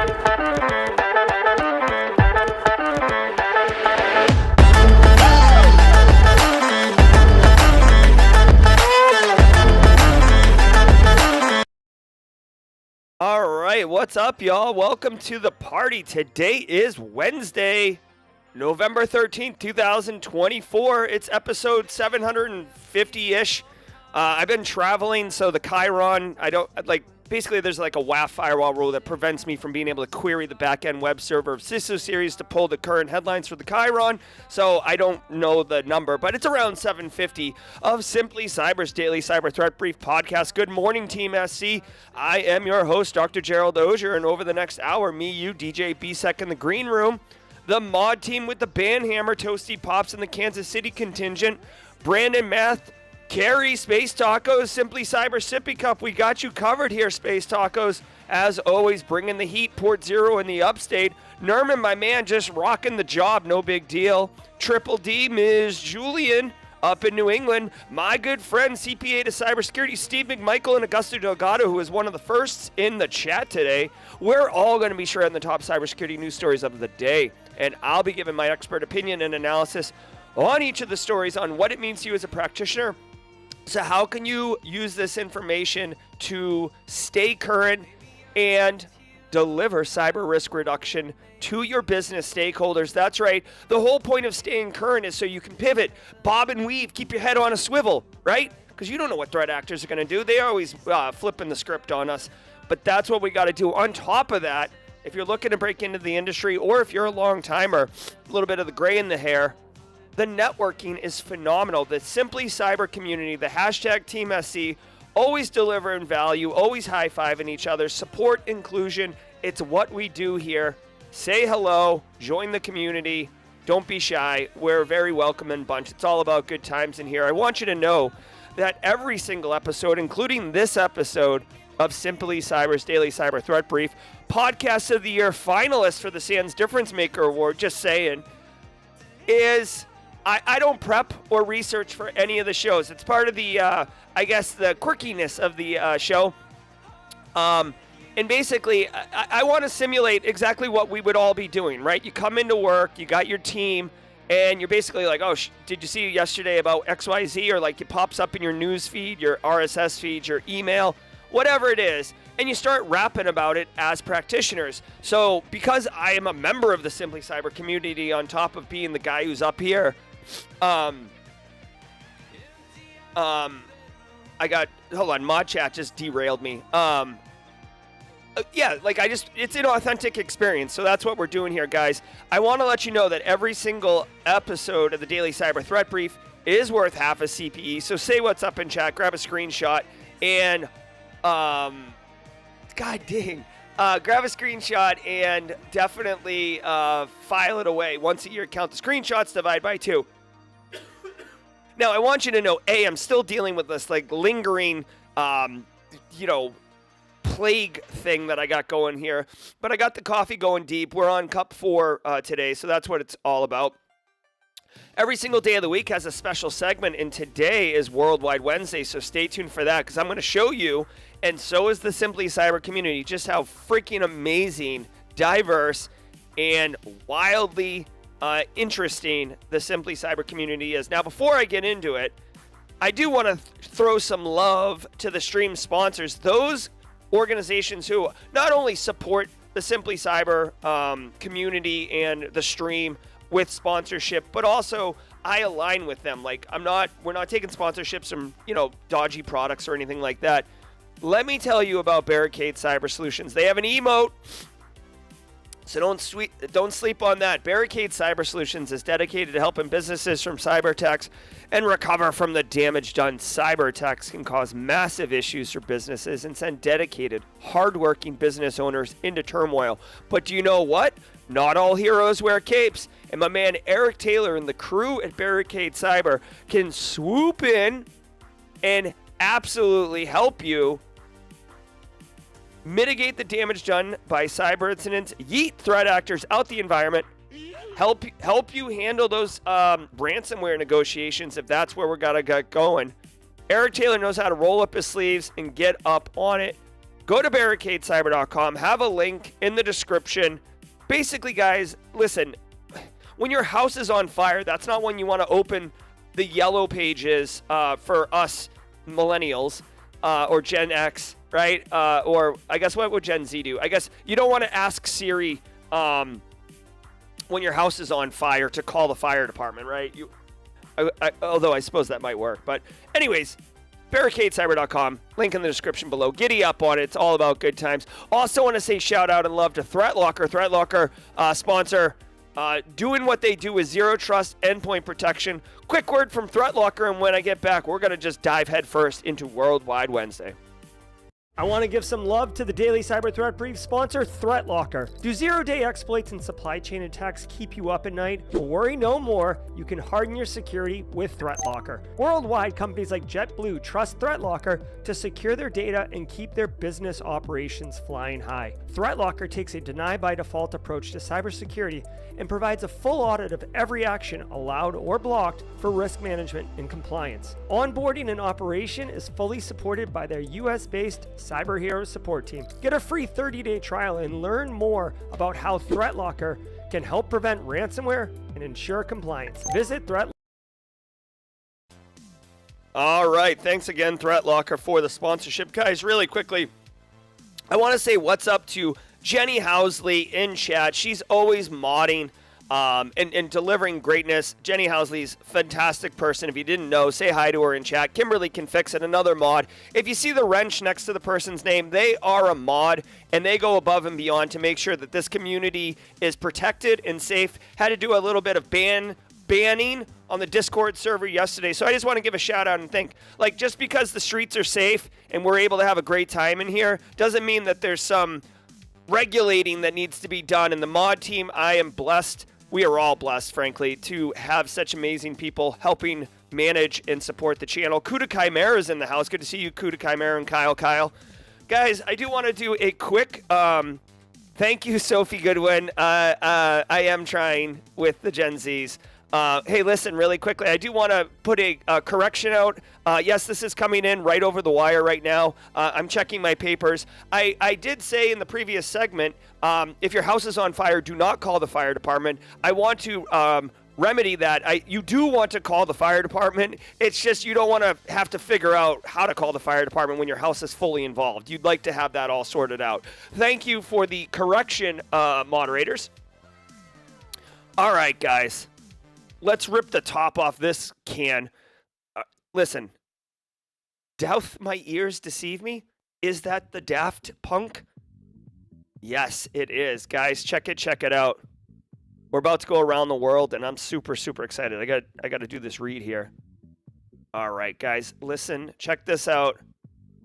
All right, what's up, y'all? Welcome to the party. Today is Wednesday, November 13th, 2024. It's episode 750-ish. I've been traveling, so the Chiron, basically there's like a WAF firewall rule that prevents me from being able to query the back-end web server of CISO series to pull the current headlines for the Chiron, so I don't know the number, but it's around 750 of Simply Cyber's Daily Cyber Threat Brief podcast. Good morning, Team SC. I am your host, Dr. Gerald Auger, and over the next hour, me, you, DJ BSEC in the green room, the mod team with the Banhammer, Toasty Pops, and the Kansas City contingent, Brandon Math, Carrie, Space Tacos, Simply Cyber Sippy Cup. We got you covered here, Space Tacos. As always, bringing the heat, Port Zero in the upstate. Nerman, my man, just rocking the job, no big deal. Triple D, Ms. Julian, up in New England. My good friend, CPA to Cybersecurity, Steve McMichael and Augusto Delgado, who is one of the firsts in the chat today. We're all going to be sharing the top cybersecurity news stories of the day, and I'll be giving my expert opinion and analysis on each of the stories on what it means to you as a practitioner. So how can you use this information to stay current and deliver cyber risk reduction to your business stakeholders? That's right. The whole point of staying current is so you can pivot, bob and weave, keep your head on a swivel, right? Because you don't know what threat actors are going to do. They are always flipping the script on us. But that's what we got to do. On top of that, if you're looking to break into the industry, or if you're a long timer, a little bit of the gray in the hair, the networking is phenomenal. The Simply Cyber community, the hashtag Team SC, always delivering value, always high-fiving each other, support, inclusion. It's what we do here. Say hello, join the community, don't be shy. We're a very welcoming bunch. It's all about good times in here. I want you to know that every single episode, including this episode of Simply Cyber's Daily Cyber Threat Brief, Podcast of the Year finalist for the Sands Difference Maker Award, just saying, is... I don't prep or research for any of the shows. It's part of the, the quirkiness of the show. And basically, I want to simulate exactly what we would all be doing, right? You come into work, you got your team, and you're basically like, oh, did you see yesterday about XYZ? Or like it pops up in your news feed, your RSS feed, your email, whatever it is. And you start rapping about it as practitioners. So because I am a member of the Simply Cyber community, on top of being the guy who's up here, mod chat just derailed me. It's an authentic experience. So that's what we're doing here, guys. I want to let you know that every single episode of the Daily Cyber Threat Brief is worth half a CPE. So say what's up in chat, grab a screenshot, and, grab a screenshot and definitely file it away. Once a year, count the screenshots, divide by 2. Now, I want you to know, I'm still dealing with this lingering, plague thing that I got going here. But I got the coffee going deep. We're on cup 4 today, so that's what it's all about. Every single day of the week has a special segment, and today is Worldwide Wednesday, so stay tuned for that, because I'm going to show you, and so is the Simply Cyber community, just how freaking amazing, diverse, and wildly interesting the Simply Cyber community is. Now, before I get into it, I do want to throw some love to the stream sponsors, those organizations who not only support the Simply Cyber community and the stream with sponsorship, but also I align with them. We're not taking sponsorships from, dodgy products or anything like that. Let me tell you about Barricade Cyber Solutions. They have an emote, so don't sleep on that. Barricade Cyber Solutions is dedicated to helping businesses from cyber attacks and recover from the damage done. Cyber attacks can cause massive issues for businesses and send dedicated, hardworking business owners into turmoil. But do you know what? Not all heroes wear capes. And my man Eric Taylor and the crew at Barricade Cyber can swoop in and absolutely help you mitigate the damage done by cyber incidents, yeet threat actors out the environment, help you handle those ransomware negotiations if that's where we're gonna get going. Eric Taylor knows how to roll up his sleeves and get up on it. Go to barricadecyber.com. Have a link in the description. Basically, guys, listen, when your house is on fire, that's not when you want to open the yellow pages for us millennials or Gen X, right? Or I guess what would Gen Z do? I guess you don't want to ask Siri when your house is on fire to call the fire department, right? Although I suppose that might work. But anyways, barricadecyber.com, link in the description below. Giddy up on it. It's all about good times. Also want to say shout out and love to ThreatLocker. ThreatLocker sponsor, doing what they do with zero trust endpoint protection. Quick word from ThreatLocker, and when I get back, we're going to just dive headfirst into Worldwide Wednesday. I want to give some love to the Daily Cyber Threat Brief sponsor, ThreatLocker. Do zero-day exploits and supply chain attacks keep you up at night? Well, worry no more. You can harden your security with ThreatLocker. Worldwide, companies like JetBlue trust ThreatLocker to secure their data and keep their business operations flying high. ThreatLocker takes a deny-by-default approach to cybersecurity and provides a full audit of every action allowed or blocked for risk management and compliance. Onboarding and operation is fully supported by their US-based Cyber Hero support team. Get a free 30-day trial and learn more about how ThreatLocker can help prevent ransomware and ensure compliance. Visit ThreatLocker. All right, thanks again, ThreatLocker, for the sponsorship. Guys, really quickly, I want to say what's up to Jenny Housley in chat. She's always modding and delivering greatness. Jenny Housley's a fantastic person. If you didn't know, say hi to her in chat. Kimberly can fix it, another mod. If you see the wrench next to the person's name, they are a mod, and they go above and beyond to make sure that this community is protected and safe. Had to do a little bit of banning on the Discord server yesterday. So I just want to give a shout out and think, like, just because the streets are safe and we're able to have a great time in here doesn't mean that there's some regulating that needs to be done. And the mod team, I am blessed. We are all blessed, frankly, to have such amazing people helping manage and support the channel. Kuda Chimera is in the house. Good to see you, Kuda Chimera and Kyle. Guys, I do want to do a quick thank you, Sophie Goodwin. I am trying with the Gen Zs. Hey, listen, really quickly, I do want to put a correction out. Yes, this is coming in right over the wire right now. I'm checking my papers. I did say in the previous segment, if your house is on fire, do not call the fire department. I want to remedy that. You do want to call the fire department. It's just you don't want to have to figure out how to call the fire department when your house is fully involved. You'd like to have that all sorted out. Thank you for the correction, moderators. All right, guys. Let's rip the top off this can. Listen, doth my ears deceive me? Is that the Daft Punk? Yes, it is. Guys, check it out. We're about to go around the world, and I'm super, super excited. I got to do this read here. All right, guys, listen, check this out.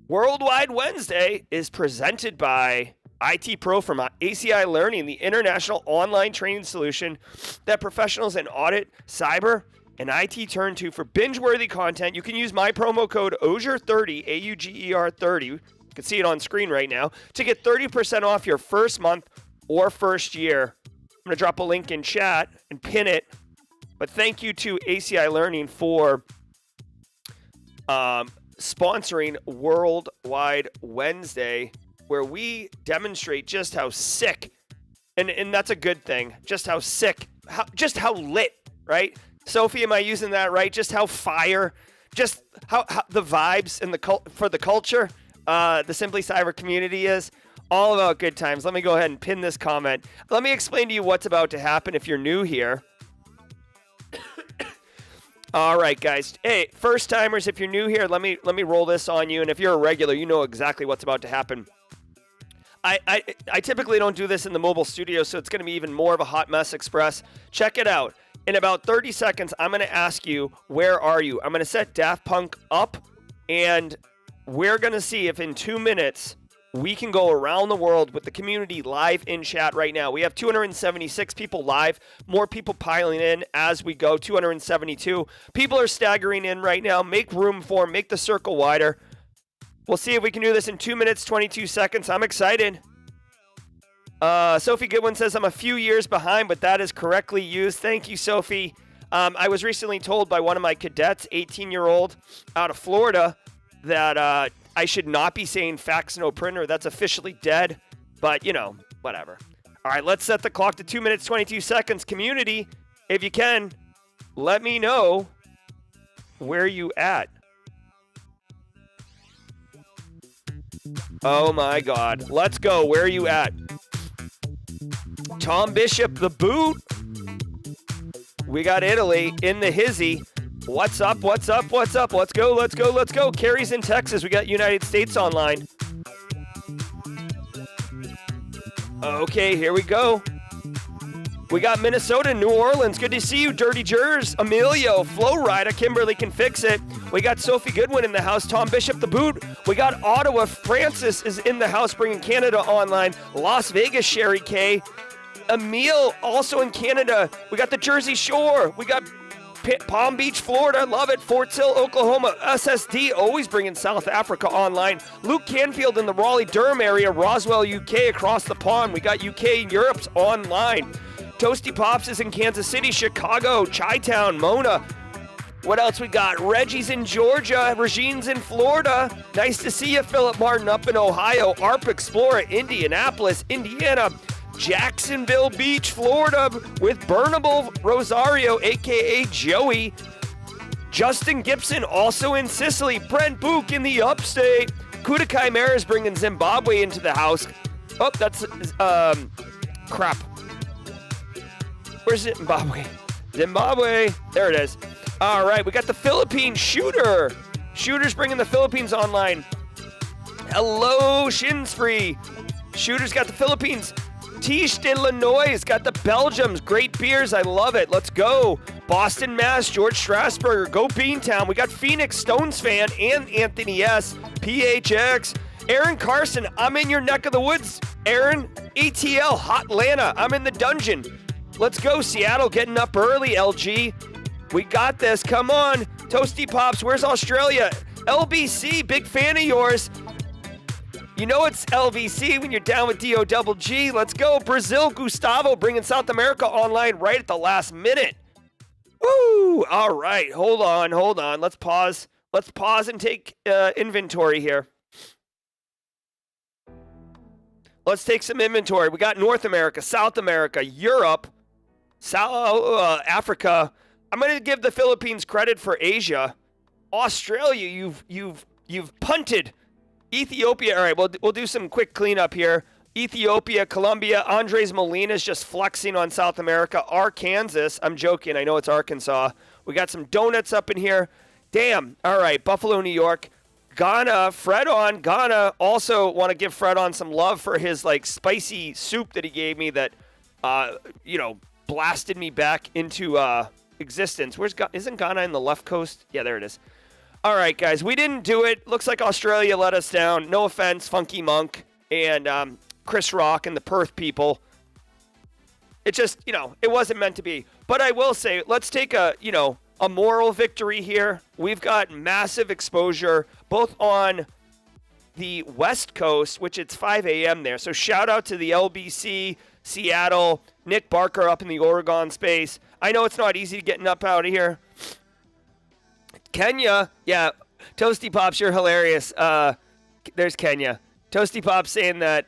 Worldwide Wednesday is presented by IT Pro from ACI Learning, the international online training solution that professionals in audit, cyber, and IT turn to for binge-worthy content. You can use my promo code Auger30, AUGER 30. You can see it on screen right now to get 30% off your first month or first year. I'm going to drop a link in chat and pin it. But thank you to ACI Learning for sponsoring Worldwide Wednesday, where we demonstrate just how sick, and that's a good thing, just how sick, just how lit, right? Sophie, am I using that right? Just how fire, just how the vibes and for the culture, the Simply Cyber community is. All about good times. Let me go ahead and pin this comment. Let me explain to you what's about to happen if you're new here. All right, guys. Hey, first timers, if you're new here, let me roll this on you. And if you're a regular, you know exactly what's about to happen. I typically don't do this in the mobile studio, so it's going to be even more of a hot mess express. Check it out. In about 30 seconds, I'm going to ask you, where are you? I'm going to set Daft Punk up, and we're going to see if in 2 minutes we can go around the world with the community live in chat right now. We have 276 people live, more people piling in as we go, 272. People are staggering in right now. Make room for them. Make the circle wider. We'll see if we can do this in 2 minutes, 22 seconds. I'm excited. Sophie Goodwin says, I'm a few years behind, but that is correctly used. Thank you, Sophie. I was recently told by one of my cadets, 18-year-old out of Florida, that I should not be saying fax no printer. That's officially dead. But, you know, whatever. All right, let's set the clock to 2 minutes, 22 seconds. Community, if you can, let me know where you at. Oh, my God. Let's go. Where are you at? Tom Bishop, the boot. We got Italy in the hizzy. What's up? What's up? What's up? Let's go. Let's go. Let's go. Carrie's in Texas. We got United States online. Okay, here we go. We got Minnesota, New Orleans. Good to see you, Dirty Jers. Emilio, Flow Rider, Kimberly can fix it. We got Sophie Goodwin in the house. Tom Bishop, the boot. We got Ottawa. Francis is in the house, bringing Canada online. Las Vegas, Sherry K. Emil, also in Canada. We got the Jersey Shore. We got Palm Beach, Florida. Love it. Fort Sill, Oklahoma. SSD, always bringing South Africa online. Luke Canfield in the Raleigh-Durham area. Roswell, UK, across the pond. We got UK and Europe's online. Toasty Pops is in Kansas City, Chicago, Chi-Town, Mona. What else we got? Reggie's in Georgia. Regine's in Florida. Nice to see you, Philip Martin up in Ohio. ARP Explorer, Indianapolis, Indiana. Jacksonville Beach, Florida with Burnable Rosario, a.k.a. Joey. Justin Gibson also in Sicily. Brent Book in the upstate. Kuda Chimera is bringing Zimbabwe into the house. Oh, that's, crap. Where's Zimbabwe? Zimbabwe. There it is. All right, we got the Philippine Shooter. Shooter's bringing the Philippines online. Hello, Shins Free. Shooter's got the Philippines. Tish Illinois got the Belgiums. Great beers. I love it. Let's go. Boston, Mass. George Strasburger. Go Beantown. We got Phoenix Stones fan and Anthony S. PHX. Aaron Carson. I'm in your neck of the woods. Aaron. ATL. Hot Atlanta. I'm in the dungeon. Let's go. Seattle getting up early. LG. We got this. Come on. Toasty Pops. Where's Australia? LBC. Big fan of yours. You know it's LVC when you're down with DOGG. Let's go. Brazil, Gustavo bringing South America online right at the last minute. Woo! All right. Hold on. Let's pause. Let's pause and take inventory here. Let's take some inventory. We got North America, South America, Europe, South Africa. I'm going to give the Philippines credit for Asia. Australia, you've punted. Ethiopia, all right, we'll do some quick cleanup here. Ethiopia, Colombia, Andres Molina's just flexing on South America. Arkansas, I'm joking, I know it's Arkansas. We got some donuts up in here. Damn, all right, Buffalo, New York. Ghana, Fred on. Ghana, also want to give Fred on some love for his, like, spicy soup that he gave me that, blasted me back into existence. Isn't Ghana in the left coast? Yeah, there it is. All right, guys, we didn't do it. Looks like Australia let us down. No offense, Funky Monk and Chris Rock and the Perth people. It just, it wasn't meant to be. But I will say, let's take a moral victory here. We've got massive exposure both on the West Coast, which it's 5 a.m. there. So shout out to the LBC, Seattle, Nick Barker up in the Oregon space. I know it's not easy getting up out of here. Kenya, yeah, Toasty Pops, you're hilarious. There's Kenya. Toasty Pops saying that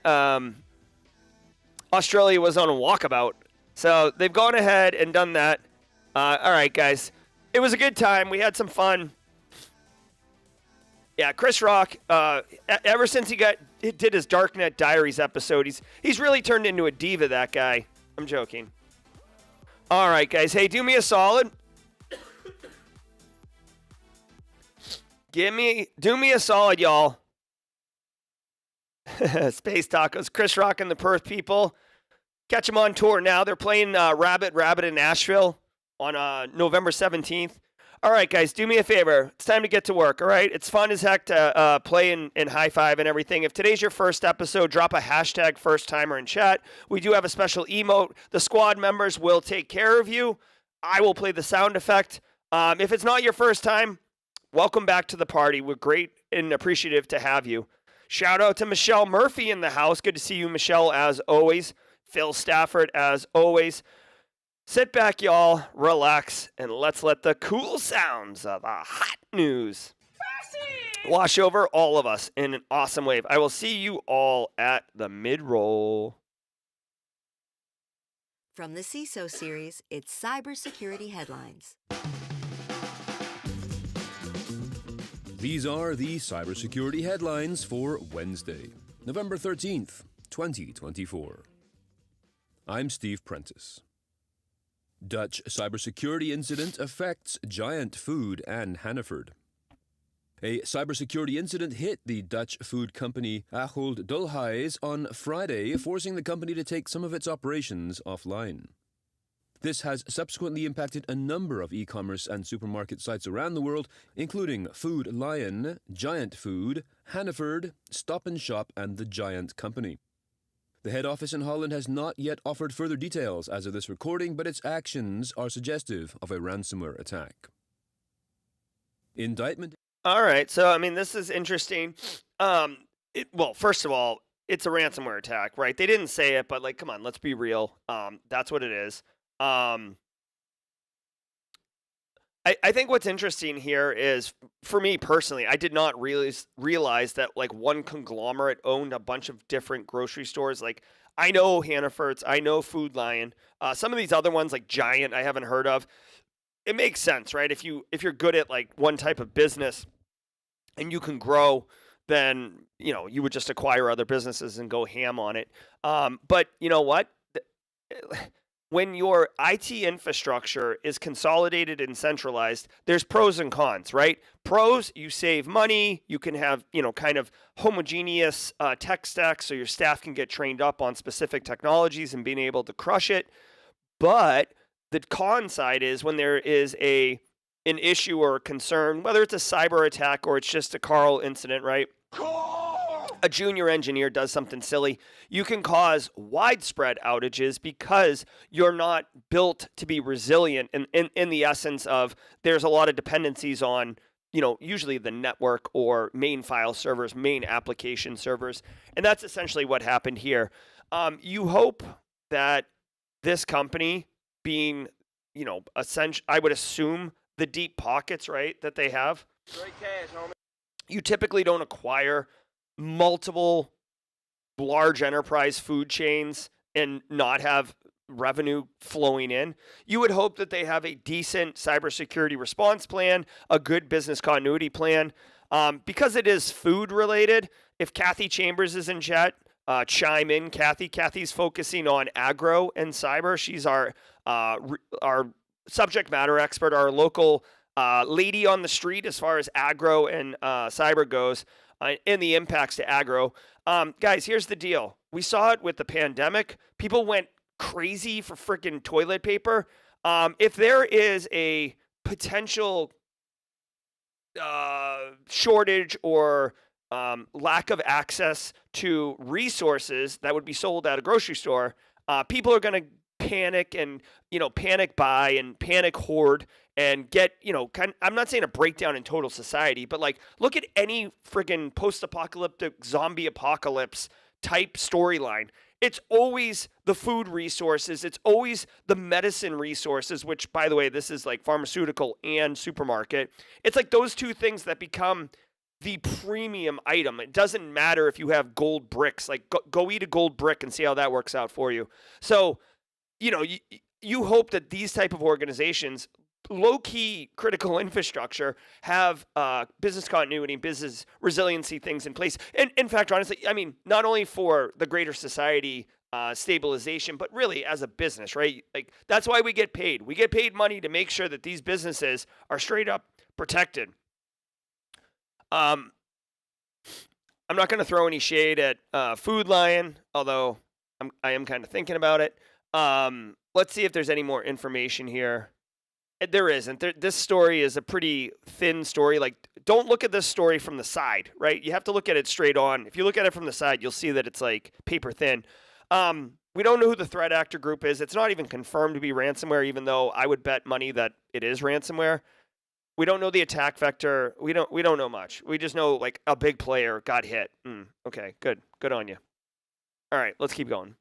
Australia was on a walkabout. So they've gone ahead and done that. All right, guys. It was a good time. We had some fun. Yeah, Chris Rock, ever since he did his Darknet Diaries episode, he's really turned into a diva, that guy. I'm joking. All right, guys. Hey, do me a solid. Do me a solid, y'all. Space Tacos. Chris Rock and the Perth people. Catch them on tour now. They're playing Rabbit in Nashville on November 17th. All right, guys, do me a favor. It's time to get to work, all right? It's fun as heck to play and high five and everything. If today's your first episode, drop a hashtag first timer in chat. We do have a special emote. The squad members will take care of you. I will play the sound effect. If it's not your first time, welcome back to the party. We're great and appreciative to have you. Shout out to Michelle Murphy in the house. Good to see you, Michelle, as always. Phil Stafford, as always. Sit back, y'all, relax, and let's let the cool sounds of the hot news wash over all of us in an awesome wave. I will see you all at the mid-roll. From the CISO series, it's cybersecurity headlines. These are the cybersecurity headlines for Wednesday, November 13th, 2024. I'm Steve Prentice. Dutch cybersecurity incident affects Giant Food and Hannaford. A cybersecurity incident hit the Dutch food company Ahold Delhaize on Friday, forcing the company to take some of its operations offline. This has subsequently impacted a number of e-commerce and supermarket sites around the world, including Food Lion, Giant Food, Hannaford, Stop & Shop, and the Giant Company. The head office in Holland has not yet offered further details as of this recording, but its actions are suggestive of a ransomware attack. Indictment. All right, so I mean, this is interesting. Well, first of all, it's a ransomware attack, right? They didn't say it, but like, come on, let's be real. That's what it is. I think what's interesting here is, for me personally, I did not realize that like one conglomerate owned a bunch of different grocery stores. Like, I know Hannaford's, I know Food Lion, some of these other ones like Giant, I haven't heard of. It makes sense, right? If you're good at like one type of business and you can grow, then you would just acquire other businesses and go ham on it. But you know what? When your IT infrastructure is consolidated and centralized, there's pros and cons, right? Pros, you save money. You can have, kind of homogeneous tech stacks so your staff can get trained up on specific technologies and being able to crush it. But the con side is when there is an issue or a concern, whether it's a cyber attack or it's just a Carl incident, right? A junior engineer does something silly, you can cause widespread outages because you're not built to be resilient in the essence of there's a lot of dependencies on, usually the network or main file servers, main application servers. And that's essentially what happened here. You hope that this company being, I would assume the deep pockets, right, that they have. Straight cash, homie. You typically don't acquire multiple large enterprise food chains and not have revenue flowing in. You would hope that they have a decent cybersecurity response plan, a good business continuity plan. Because it is food related, if Kathy Chambers is in chat, chime in, Kathy. Kathy's focusing on agro and cyber. She's our subject matter expert, our local lady on the street as far as agro and cyber goes. And the impacts to agro. Guys, here's the deal. We saw it with the pandemic. People went crazy for freaking toilet paper. If there is a potential shortage or lack of access to resources that would be sold at a grocery store, people are going to panic and panic buy and panic hoard and get I'm not saying a breakdown in total society, but like look at any friggin' post-apocalyptic zombie apocalypse type storyline. It's always the food resources, it's always the medicine resources, which by the way, this is like pharmaceutical and supermarket. It's like those two things that become the premium item. It doesn't matter if you have gold bricks. Like go eat a gold brick and see how that works out for you. So you hope that these type of organizations, low-key critical infrastructure, have business continuity, business resiliency things in place. And in fact, honestly, I mean, not only for the greater society stabilization, but really as a business, right? Like that's why we get paid. We get paid money to make sure that these businesses are straight up protected. I'm not going to throw any shade at Food Lion, although I am kind of thinking about it. Let's see if there's any more information here. There isn't. This story is a pretty thin story. Like, don't look at this story from the side, right? You have to look at it straight on. If you look at it from the side, you'll see that it's like paper thin. We don't know who the threat actor group is. It's not even confirmed to be ransomware, even though I would bet money that it is ransomware. We don't know the attack vector. We don't know much. We just know like a big player got hit. Okay, good on you. All right, let's keep going.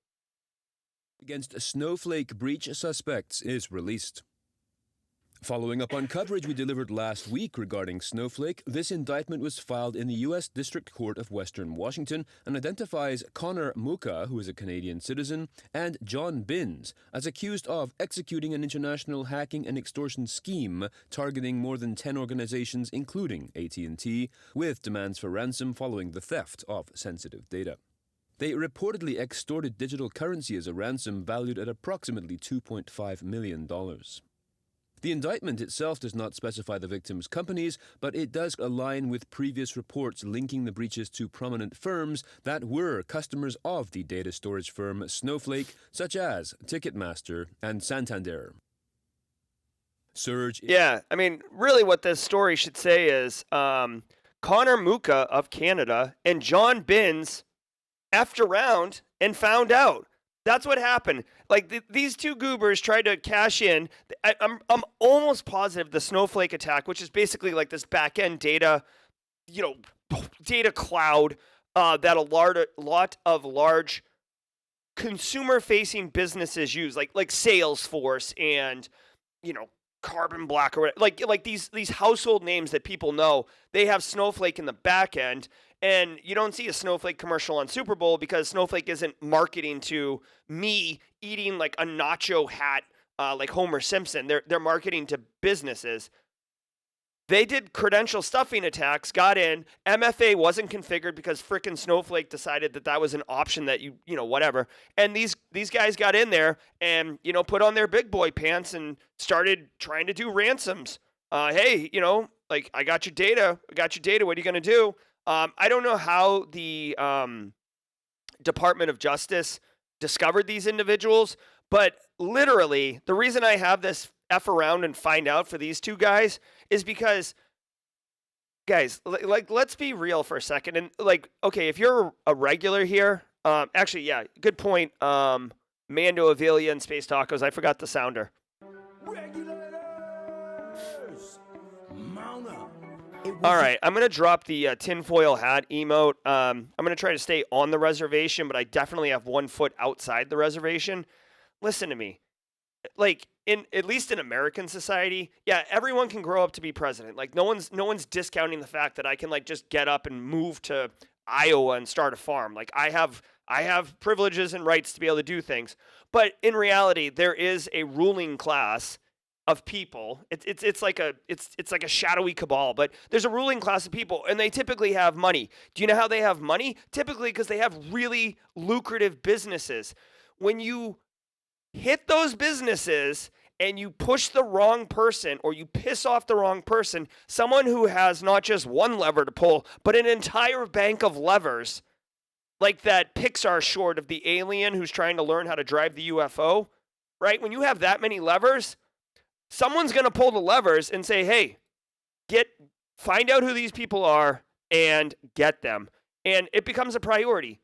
Against Snowflake breach suspects is released. Following up on coverage we delivered last week regarding Snowflake, this indictment was filed in the U.S. District Court of Western Washington and identifies Connor Muka, who is a Canadian citizen, and John Binns as accused of executing an international hacking and extortion scheme targeting more than 10 organizations, including AT&T, with demands for ransom following the theft of sensitive data. They reportedly extorted digital currency as a ransom valued at approximately $2.5 million. The indictment itself does not specify the victims' companies, but it does align with previous reports linking the breaches to prominent firms that were customers of the data storage firm Snowflake, such as Ticketmaster and Santander. Yeah, I mean, really what this story should say is Connor Muka of Canada and John Binns effed around and found out. That's what happened. Like these two goobers tried to cash in. I'm almost positive the Snowflake attack, which is basically like this back end data, data cloud that a lot of large consumer facing businesses use, like Salesforce and Carbon Black or whatever. Like these household names that people know. They have Snowflake in the back end. And you don't see a Snowflake commercial on Super Bowl because Snowflake isn't marketing to me eating like a nacho hat like Homer Simpson. They're marketing to businesses. They did credential stuffing attacks, got in. MFA wasn't configured because frickin' Snowflake decided that was an option that whatever. And these guys got in there and, put on their big boy pants and started trying to do ransoms. Hey, like I got your data. What are you going to do? I don't know how the Department of Justice discovered these individuals, but literally the reason I have this F around and find out for these two guys is because, guys, like let's be real for a second. And okay, if you're a regular here, actually, yeah, good point. Mando Avila and Space Tacos, I forgot the sounder. All right, I'm going to drop the tinfoil hat emote. I'm going to try to stay on the reservation, but I definitely have 1 foot outside the reservation. Listen to me. Like, at least in American society, yeah, everyone can grow up to be president. Like, no one's discounting the fact that I can, just get up and move to Iowa and start a farm. Like, I have privileges and rights to be able to do things. But in reality, there is a ruling class of people. It's like a shadowy cabal, but there's a ruling class of people, and they typically have money. Do you know how they have money? Typically because they have really lucrative businesses. When you hit those businesses and you push the wrong person or you piss off the wrong person, someone who has not just one lever to pull, but an entire bank of levers, like that Pixar short of the alien who's trying to learn how to drive the UFO, right? When you have that many levers, someone's going to pull the levers and say, hey, find out who these people are and get them. And it becomes a priority.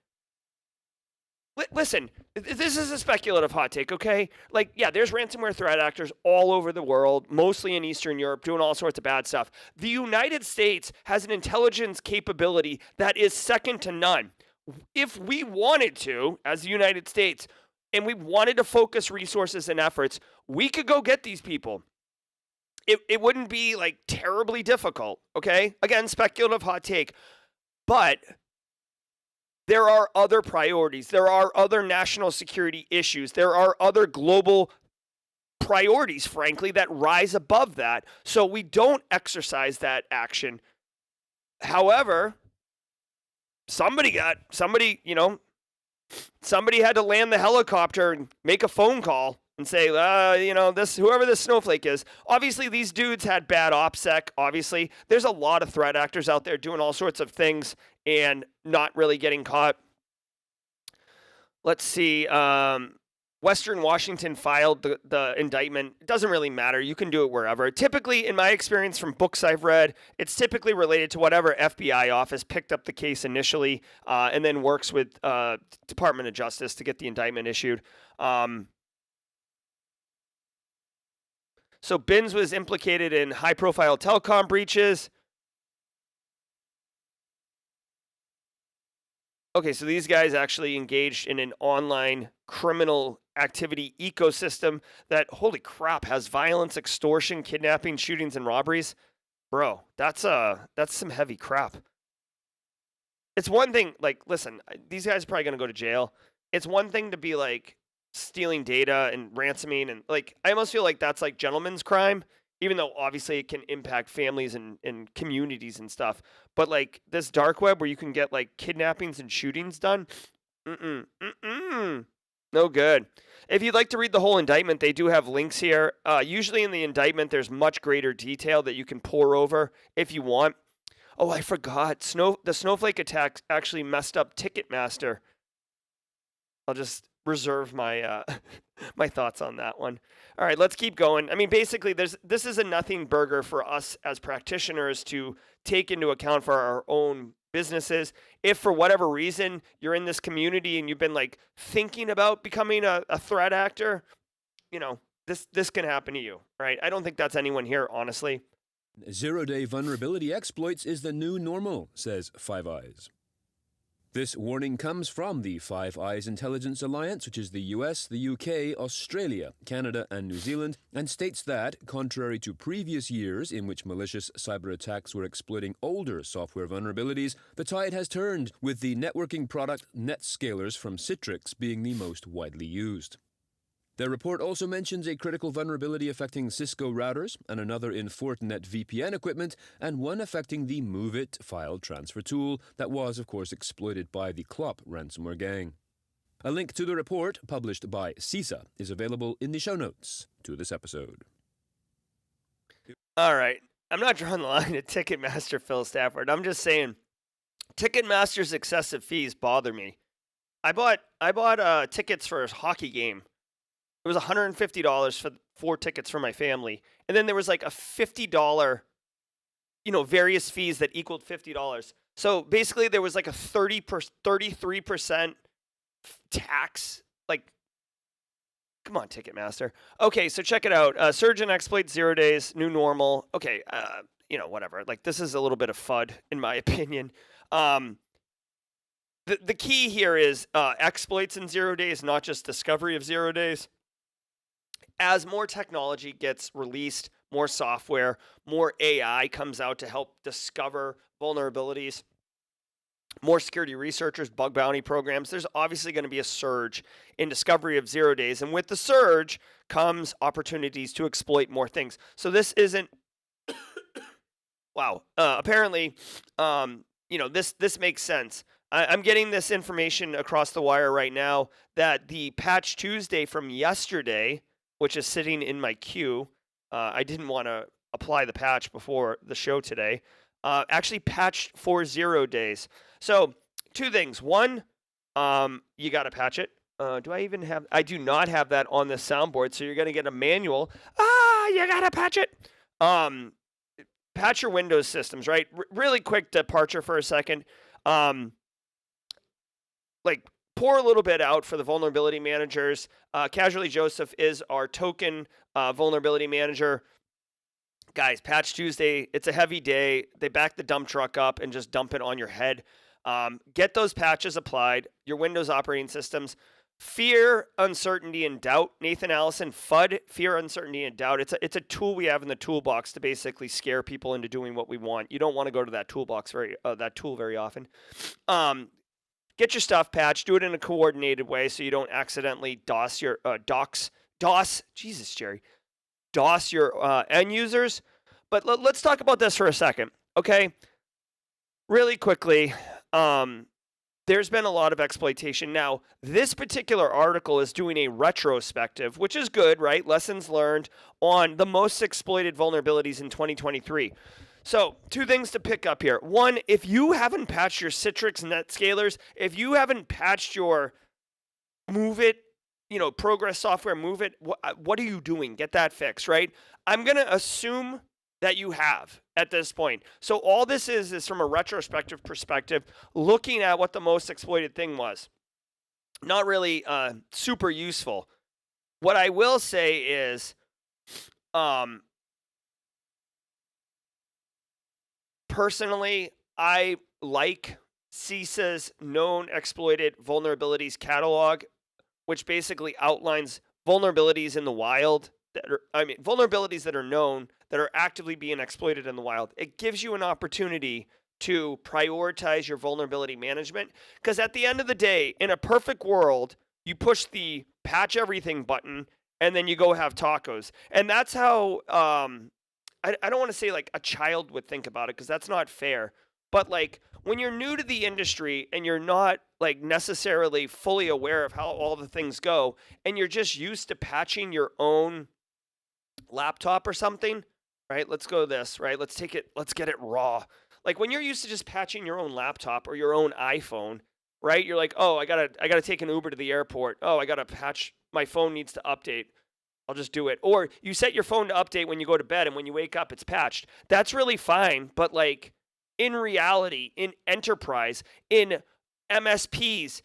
Listen, this is a speculative hot take, okay? Like, yeah, there's ransomware threat actors all over the world, mostly in Eastern Europe, doing all sorts of bad stuff. The United States has an intelligence capability that is second to none. If we wanted to, as the United States, and we wanted to focus resources and efforts, we could go get these people. It wouldn't be terribly difficult, okay? Again, speculative hot take. But there are other priorities. There are other national security issues. There are other global priorities, frankly, that rise above that. So we don't exercise that action. However, somebody had to land the helicopter and make a phone call and say, whoever this Snowflake is. Obviously, these dudes had bad OPSEC. Obviously, there's a lot of threat actors out there doing all sorts of things and not really getting caught. Let's see. Western Washington filed the indictment. It doesn't really matter. You can do it wherever. Typically, in my experience from books I've read, it's typically related to whatever FBI office picked up the case initially and then works with Department of Justice to get the indictment issued. So Binns was implicated in high-profile telecom breaches. Okay, so these guys actually engaged in an online criminal activity ecosystem that, holy crap, has violence, extortion, kidnapping, shootings, and robberies. Bro, that's some heavy crap. It's one thing, like, listen, these guys are probably gonna go to jail. It's one thing to be like stealing data and ransoming, and like, I almost feel like that's like gentleman's crime, even though obviously it can impact families and communities and stuff. But like this dark web where you can get like kidnappings and shootings done, no good. If you'd like to read the whole indictment, they do have links here. Usually in the indictment, there's much greater detail that you can pore over if you want. Oh, I forgot. The snowflake attack actually messed up Ticketmaster. I'll just reserve my my thoughts on that one. All right, let's keep going. I mean, basically, this is a nothing burger for us as practitioners to take into account for our own businesses. If for whatever reason you're in this community and you've been like thinking about becoming a threat actor, this can happen to you, right? I don't think that's anyone here, honestly. Zero-day vulnerability exploits is the new normal, says Five Eyes. This warning comes from the Five Eyes Intelligence Alliance, which is the US, the UK, Australia, Canada, and New Zealand, and states that, contrary to previous years in which malicious cyber attacks were exploiting older software vulnerabilities, the tide has turned, with the networking product NetScalers from Citrix being the most widely used. Their report also mentions a critical vulnerability affecting Cisco routers, and another in Fortinet VPN equipment, and one affecting the MoveIt file transfer tool that was, of course, exploited by the Clop ransomware gang. A link to the report, published by CISA, is available in the show notes to this episode. All right. I'm not drawing the line at Ticketmaster, Phil Stafford. I'm just saying Ticketmaster's excessive fees bother me. I bought tickets for a hockey game. It was $150 for 4 tickets for my family. And then there was like a $50, various fees that equaled $50. So basically there was like a 33% tax. Like, come on, Ticketmaster. Okay, so check it out. Surge and exploit, 0 days, new normal. Okay, whatever. Like, this is a little bit of FUD, in my opinion. The key here is exploits in 0 days, not just discovery of 0 days. As more technology gets released, more software, more AI comes out to help discover vulnerabilities, more security researchers, bug bounty programs, there's obviously going to be a surge in discovery of 0 days. And with the surge comes opportunities to exploit more things. So this isn't, wow, apparently, this makes sense. I'm getting this information across the wire right now that the Patch Tuesday from yesterday, which is sitting in my queue. I didn't want to apply the patch before the show today. Actually patched for 0 days. So 2 things. One, you got to patch it. Do I even have? I do not have that on the soundboard. So you're going to get a manual. You got to patch it. Patch your Windows systems, right? Really quick departure for a second. Pour a little bit out for the vulnerability managers. Casually Joseph is our token vulnerability manager. Guys, Patch Tuesday, it's a heavy day. They back the dump truck up and just dump it on your head. Get those patches applied. Your Windows operating systems. Fear, uncertainty, and doubt. Nathan Allison, FUD, fear, uncertainty, and doubt. It's a tool we have in the toolbox to basically scare people into doing what we want. You don't want to go to that tool very often. Get your stuff patched. Do it in a coordinated way so you don't accidentally DOS your end users. But let's talk about this for a second, okay? Really quickly, there's been a lot of exploitation. Now, this particular article is doing a retrospective, which is good, right? Lessons learned on the most exploited vulnerabilities in 2023. So 2 things to pick up here. One, if you haven't patched your Citrix NetScalers, if you haven't patched your MoveIt, Progress software, MoveIt, what are you doing? Get that fixed, right? I'm going to assume that you have at this point. So all this is from a retrospective perspective, looking at what the most exploited thing was. Not really super useful. What I will say is, personally, I like CISA's known exploited vulnerabilities catalog, which basically outlines vulnerabilities in the wild vulnerabilities that are known that are actively being exploited in the wild. It gives you an opportunity to prioritize your vulnerability management because at the end of the day, in a perfect world, you push the patch everything button and then you go have tacos. And that's how I don't want to say like a child would think about it because that's not fair. But like when you're new to the industry and you're not like necessarily fully aware of how all the things go and you're just used to patching your own laptop or something, right? Let's go this, right? Let's get it raw. Like when you're used to just patching your own laptop or your own iPhone, right? You're like, "Oh, I got to take an Uber to the airport. Oh, I got to patch my phone needs to update. I'll just do it." Or you set your phone to update when you go to bed and when you wake up it's patched. That's really fine, but like in reality, in enterprise, in MSPs,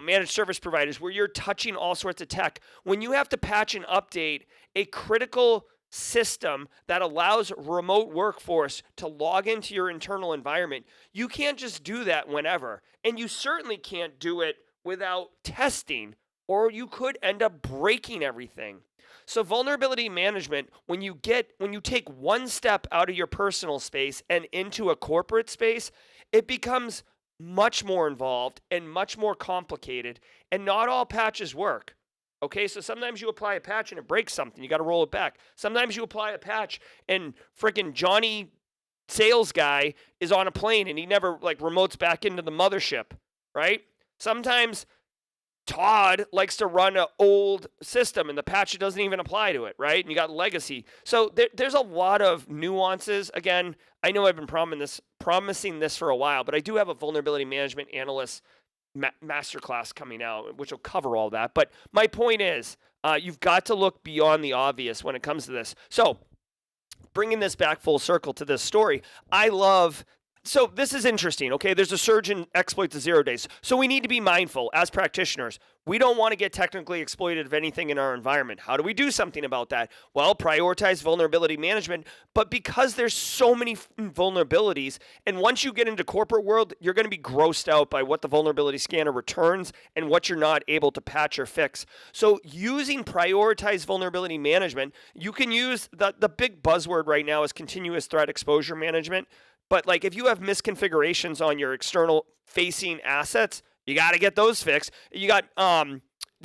managed service providers where you're touching all sorts of tech, when you have to patch and update a critical system that allows remote workforce to log into your internal environment, you can't just do that whenever. And you certainly can't do it without testing, or you could end up breaking everything. So vulnerability management, when you take one step out of your personal space and into a corporate space, it becomes much more involved and much more complicated, and not all patches work. Okay, so sometimes you apply a patch and it breaks something. You got to roll it back. Sometimes you apply a patch and freaking Johnny sales guy is on a plane and he never like remotes back into the mothership, right? Sometimes Todd likes to run an old system and the patch doesn't even apply to it, right? And you got legacy. So there's a lot of nuances. Again, I know I've been promising this for a while, but I do have a vulnerability management analyst masterclass coming out, which will cover all that. But my point is, you've got to look beyond the obvious when it comes to this. So bringing this back full circle to this story, so this is interesting, okay? There's a surge in exploits of 0 days. So we need to be mindful as practitioners. We don't want to get technically exploited of anything in our environment. How do we do something about that? Well, prioritize vulnerability management. But because there's so many vulnerabilities, and once you get into corporate world, you're going to be grossed out by what the vulnerability scanner returns and what you're not able to patch or fix. So using prioritized vulnerability management, you can use the big buzzword right now is continuous threat exposure management. But like if you have misconfigurations on your external facing assets, you got to get those fixed. You got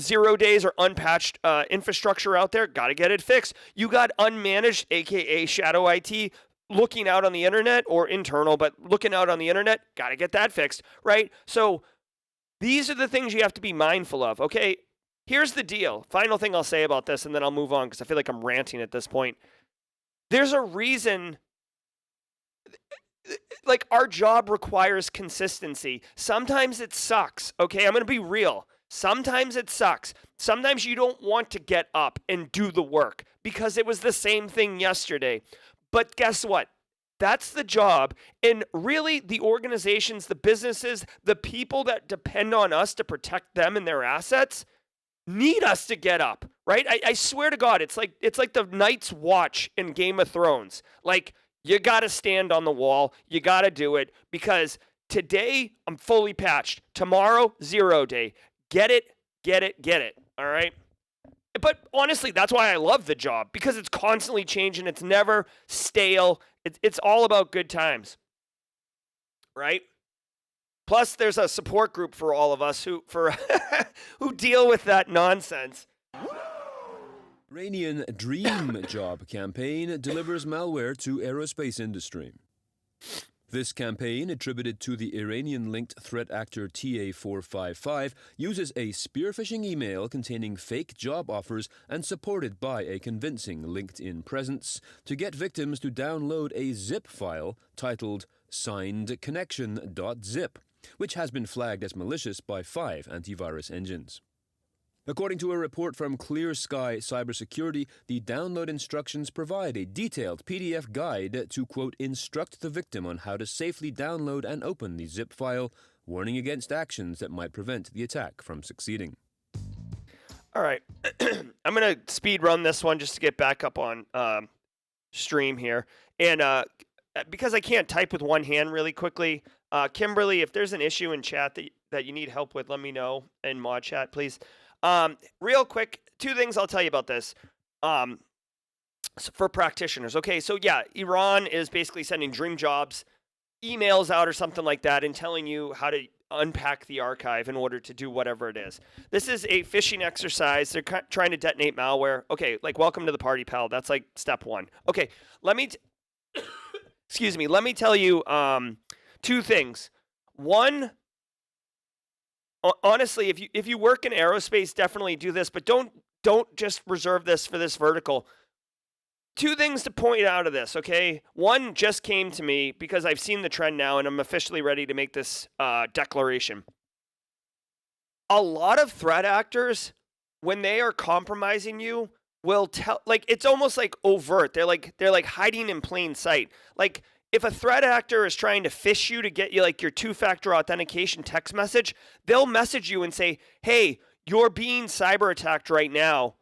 0 days or unpatched infrastructure out there, got to get it fixed. You got unmanaged, aka shadow IT, looking out on the internet, or internal, but looking out on the internet, got to get that fixed, right? So these are the things you have to be mindful of, okay? Here's the deal. Final thing I'll say about this, and then I'll move on because I feel like I'm ranting at this point. There's a reason. Like our job requires consistency. Sometimes it sucks. Okay, I'm going to be real. Sometimes it sucks. Sometimes you don't want to get up and do the work because it was the same thing yesterday. But guess what? That's the job. And really, the organizations, the businesses, the people that depend on us to protect them and their assets need us to get up, right? I swear to God, it's like the Night's Watch in Game of Thrones. Like, you got to stand on the wall. You got to do it because today I'm fully patched. Tomorrow, 0 day. Get it, get it, get it. All right? But honestly, that's why I love the job because it's constantly changing. It's never stale. It's all about good times. Right? Plus, there's a support group for all of us who deal with that nonsense. Iranian Dream Job campaign delivers malware to aerospace industry. This campaign, attributed to the Iranian-linked threat actor TA455, uses a spear-phishing email containing fake job offers and supported by a convincing LinkedIn presence to get victims to download a zip file titled signedconnection.zip, which has been flagged as malicious by 5 antivirus engines. According to a report from Clear Sky Cybersecurity, the download instructions provide a detailed PDF guide to, quote, instruct the victim on how to safely download and open the zip file, warning against actions that might prevent the attack from succeeding. All right. I'm going to speed run this one just to get back up on stream here. And because I can't type with one hand really quickly, Kimberly, if there's an issue in chat that you need help with, let me know in mod chat, please. Real quick, 2 things I'll tell you about this. For practitioners. Okay, so yeah, Iran is basically sending dream jobs emails out or something like that and telling you how to unpack the archive in order to do whatever it is. This is a phishing exercise. They're trying to detonate malware. Okay, like welcome to the party, pal. That's like step 1. Okay, let me excuse me. Let me tell you 2 things. One, honestly, if you work in aerospace, definitely do this, but don't just reserve this for this vertical. 2 things to point out of this, okay? One just came to me because I've seen the trend now and I'm officially ready to make this declaration. A lot of threat actors, when they are compromising you, will tell, like, it's almost like overt. They're like hiding in plain sight. Like, if a threat actor is trying to phish you to get you like your 2-factor authentication text message, they'll message you and say, hey, you're being cyber attacked right now.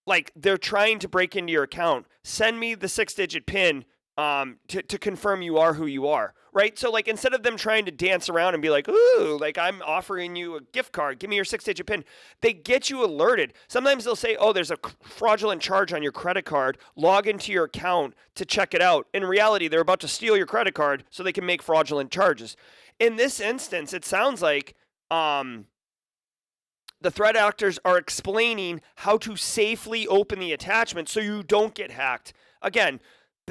Like, they're trying to break into your account. Send me the 6-digit PIN to confirm you are who you are, right? So, like, instead of them trying to dance around and be like, ooh, like, I'm offering you a gift card, give me your 6-digit PIN, they get you alerted. Sometimes they'll say, oh, there's a fraudulent charge on your credit card. Log into your account to check it out. In reality, they're about to steal your credit card so they can make fraudulent charges. In this instance, it sounds like the threat actors are explaining how to safely open the attachment so you don't get hacked. Again,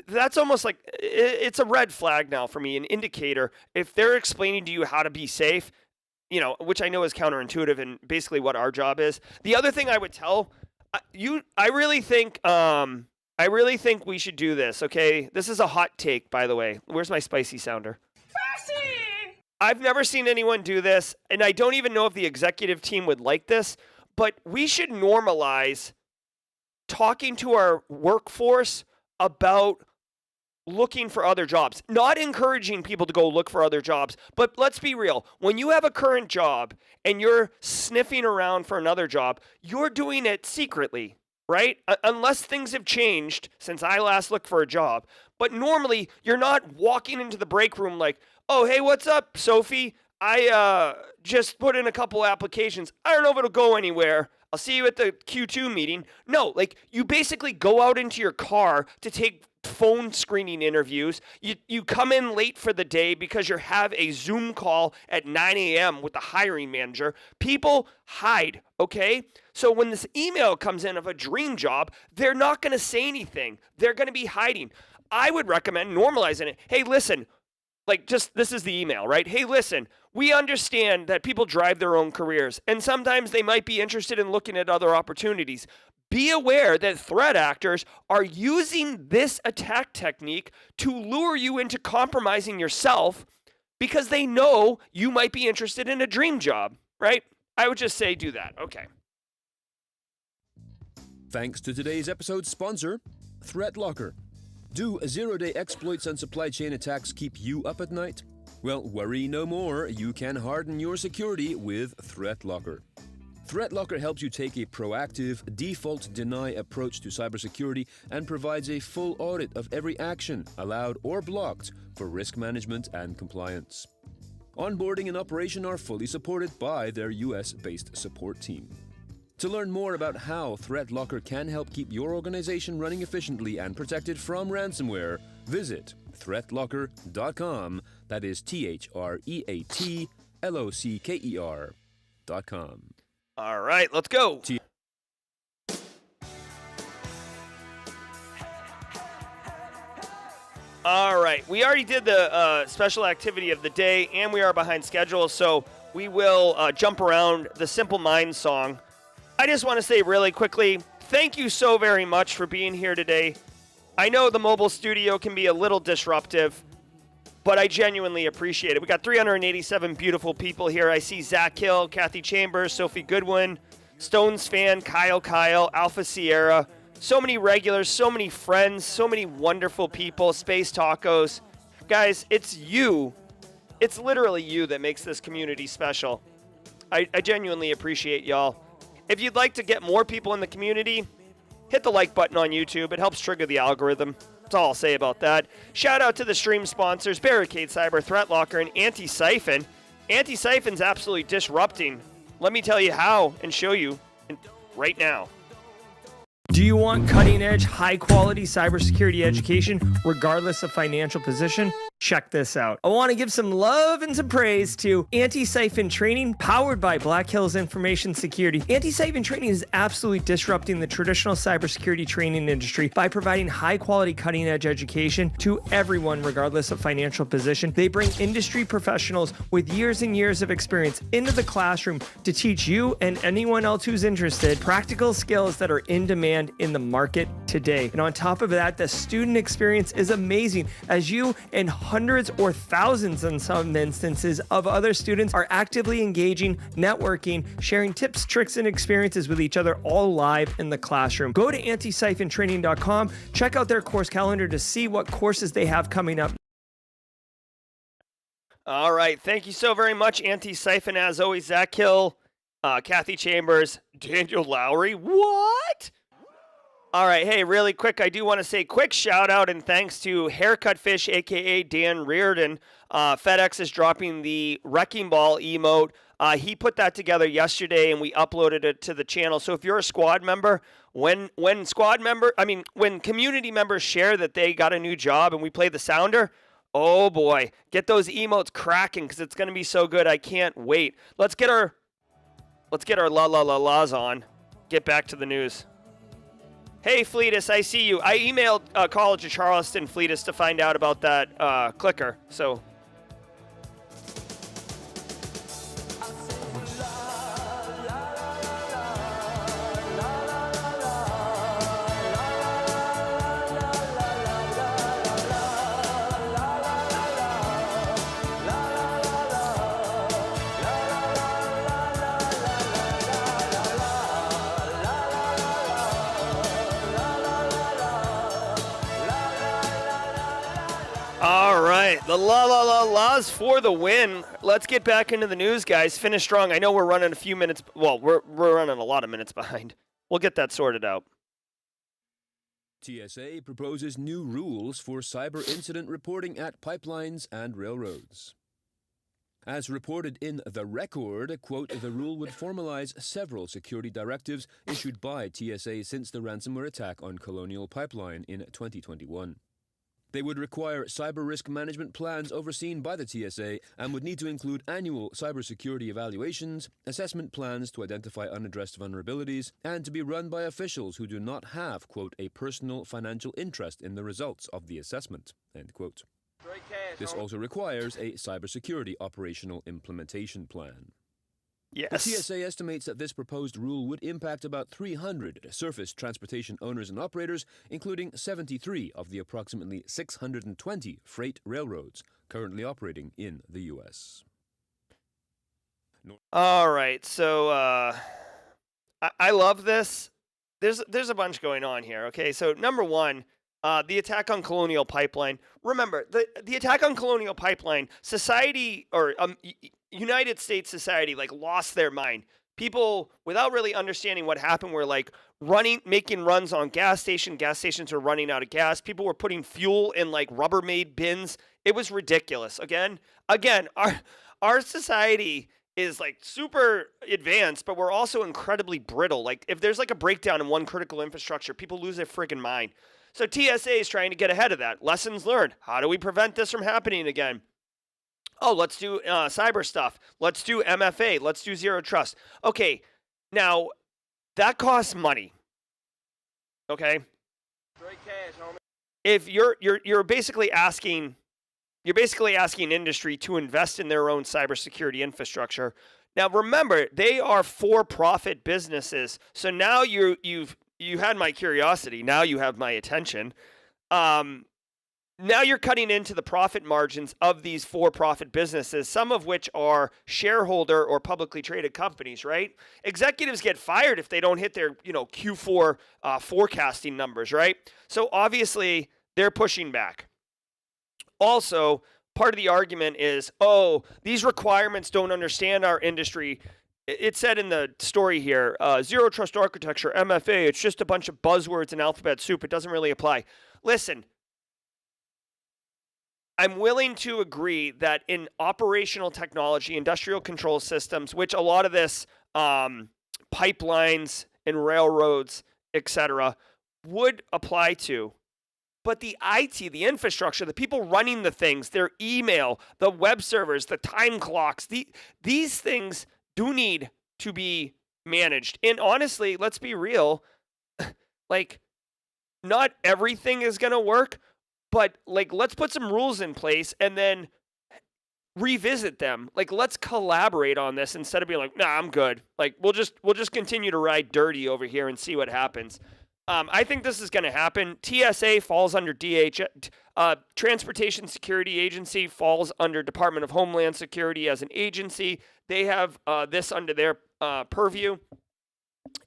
that's almost like it's a red flag now for me, an indicator. If they're explaining to you how to be safe, which I know is counterintuitive and basically what our job is. The other thing I would tell you, I really think we should do this. Okay, this is a hot take, by the way. Where's my spicy sounder? I've never seen anyone do this, and I don't even know if the executive team would like this, but we should normalize talking to our workforce about looking for other jobs. Not encouraging people to go look for other jobs, but let's be real. When you have a current job and you're sniffing around for another job, you're doing it secretly, right? Unless things have changed since I last looked for a job. But normally, you're not walking into the break room like, oh, hey, what's up, Sophie? I just put in a couple applications. I don't know if it'll go anywhere. I'll see you at the Q2 meeting. No, like, you basically go out into your car to take phone screening interviews. You come in late for the day because you have a Zoom call at 9 a.m. with the hiring manager. People hide, okay? So when this email comes in of a dream job, they're not going to say anything. They're going to be hiding. I would recommend normalizing it. Hey, listen, like, just this is the email, right? Hey, listen, we understand that people drive their own careers, and sometimes they might be interested in looking at other opportunities. Be aware that threat actors are using this attack technique to lure you into compromising yourself because they know you might be interested in a dream job, right? I would just say do that. Okay. Thanks to today's episode's sponsor, ThreatLocker. Do zero-day exploits and supply chain attacks keep you up at night? Well, worry no more. You can harden your security with ThreatLocker. ThreatLocker helps you take a proactive, default-deny approach to cybersecurity and provides a full audit of every action, allowed or blocked, for risk management and compliance. Onboarding and operation are fully supported by their US-based support team. To learn more about how ThreatLocker can help keep your organization running efficiently and protected from ransomware, visit threatlocker.com. That is ThreatLocker.com. All right, let's go. All right, we already did the special activity of the day, and we are behind schedule, so we will jump around the Simple Minds song. I just want to say really quickly, thank you so very much for being here today. I know the mobile studio can be a little disruptive, but I genuinely appreciate it. We got 387 beautiful people here. I see Zach Hill, Kathy Chambers, Sophie Goodwin, Stones fan, Kyle, Alpha Sierra. So many regulars, so many friends, so many wonderful people, Space Tacos. Guys, it's you. It's literally you that makes this community special. I genuinely appreciate y'all. If you'd like to get more people in the community, hit the like button on YouTube. It helps trigger the algorithm. That's all I'll say about that. Shout out to the stream sponsors, Barricade Cyber, ThreatLocker, and Antisyphon. Antisyphon's absolutely disrupting. Let me tell you how and show you right now. Do you want cutting-edge, high-quality cybersecurity education regardless of financial position? Check this out. I want to give some love and some praise to Antisyphon Training, powered by Black Hills Information Security. Antisyphon Training is absolutely disrupting the traditional cybersecurity training industry by providing high-quality, cutting-edge education to everyone regardless of financial position. They bring industry professionals with years and years of experience into the classroom to teach you and anyone else who's interested practical skills that are in demand in the market today. And on top of that, the student experience is amazing as you and hundreds or thousands in some instances of other students are actively engaging, networking, sharing tips, tricks, and experiences with each other all live in the classroom. Go to antisyphontraining.com, check out their course calendar to see what courses they have coming up. All right. Thank you so very much, Antisyphon. As always, Zach Hill, Kathy Chambers, Daniel Lowry. What? All right, hey, really quick, I do want to say quick shout out and thanks to Haircut Fish, aka Dan Reardon. FedEx is dropping the Wrecking Ball emote. He put that together yesterday and we uploaded it to the channel. So if you're a squad member, when community members share that they got a new job and we play the sounder, oh boy, get those emotes cracking because it's going to be so good. I can't wait. Let's get our la la la la's on. Get back to the news. Hey, Fleetus, I see you. I emailed College of Charleston, Fleetus, to find out about that clicker. So. All right, the la-la-la-las for the win. Let's get back into the news, guys. Finish strong. I know we're running a few minutes. Well, we're running a lot of minutes behind. We'll get that sorted out. TSA proposes new rules for cyber incident reporting at pipelines and railroads. As reported in The Record, quote, the rule would formalize several security directives issued by TSA since the ransomware attack on Colonial Pipeline in 2021. They would require cyber risk management plans overseen by the TSA and would need to include annual cybersecurity evaluations, assessment plans to identify unaddressed vulnerabilities, and to be run by officials who do not have, quote, a personal financial interest in the results of the assessment, end quote. This also requires a cybersecurity operational implementation plan. Yes. The TSA estimates that this proposed rule would impact about 300 surface transportation owners and operators, including 73 of the approximately 620 freight railroads currently operating in the U.S. All right, so I love this. There's a bunch going on here, okay? So number one, the attack on Colonial Pipeline. Remember, the attack on Colonial Pipeline, society, or United States society, like, lost their mind. People, without really understanding what happened, were like making runs on gas stations. Gas stations were running out of gas. People were putting fuel in like Rubbermaid bins. It was ridiculous. Again, our society is like super advanced, but we're also incredibly brittle. Like, if there's like a breakdown in one critical infrastructure, people lose their friggin' mind. So TSA is trying to get ahead of that. Lessons learned. How do we prevent this from happening again? Oh, let's do cyber stuff. Let's do MFA. Let's do zero trust. Okay, now that costs money. Okay. Straight cash, homie. If you're basically asking industry to invest in their own cybersecurity infrastructure. Now remember, they are for-profit businesses. So now you had my curiosity. Now you have my attention. Now you're cutting into the profit margins of these for-profit businesses, some of which are shareholder or publicly traded companies, right? Executives get fired if they don't hit their, Q4 forecasting numbers, right? So obviously they're pushing back. Also, part of the argument is, these requirements don't understand our industry. It said in the story here, zero trust architecture, MFA, it's just a bunch of buzzwords and alphabet soup. It doesn't really apply. Listen, I'm willing to agree that in operational technology, industrial control systems, which a lot of this pipelines and railroads, etc., would apply to. But the IT, the infrastructure, the people running the things, their email, the web servers, the time clocks, these things do need to be managed. And honestly, let's be real, like not everything is going to work, but like let's put some rules in place and then revisit them. Like let's collaborate on this instead of being like, "Nah, I'm good." Like we'll just continue to ride dirty over here and see what happens. I think this is going to happen. TSA falls under Transportation Security Agency falls under Department of Homeland Security as an agency. They have this under their purview,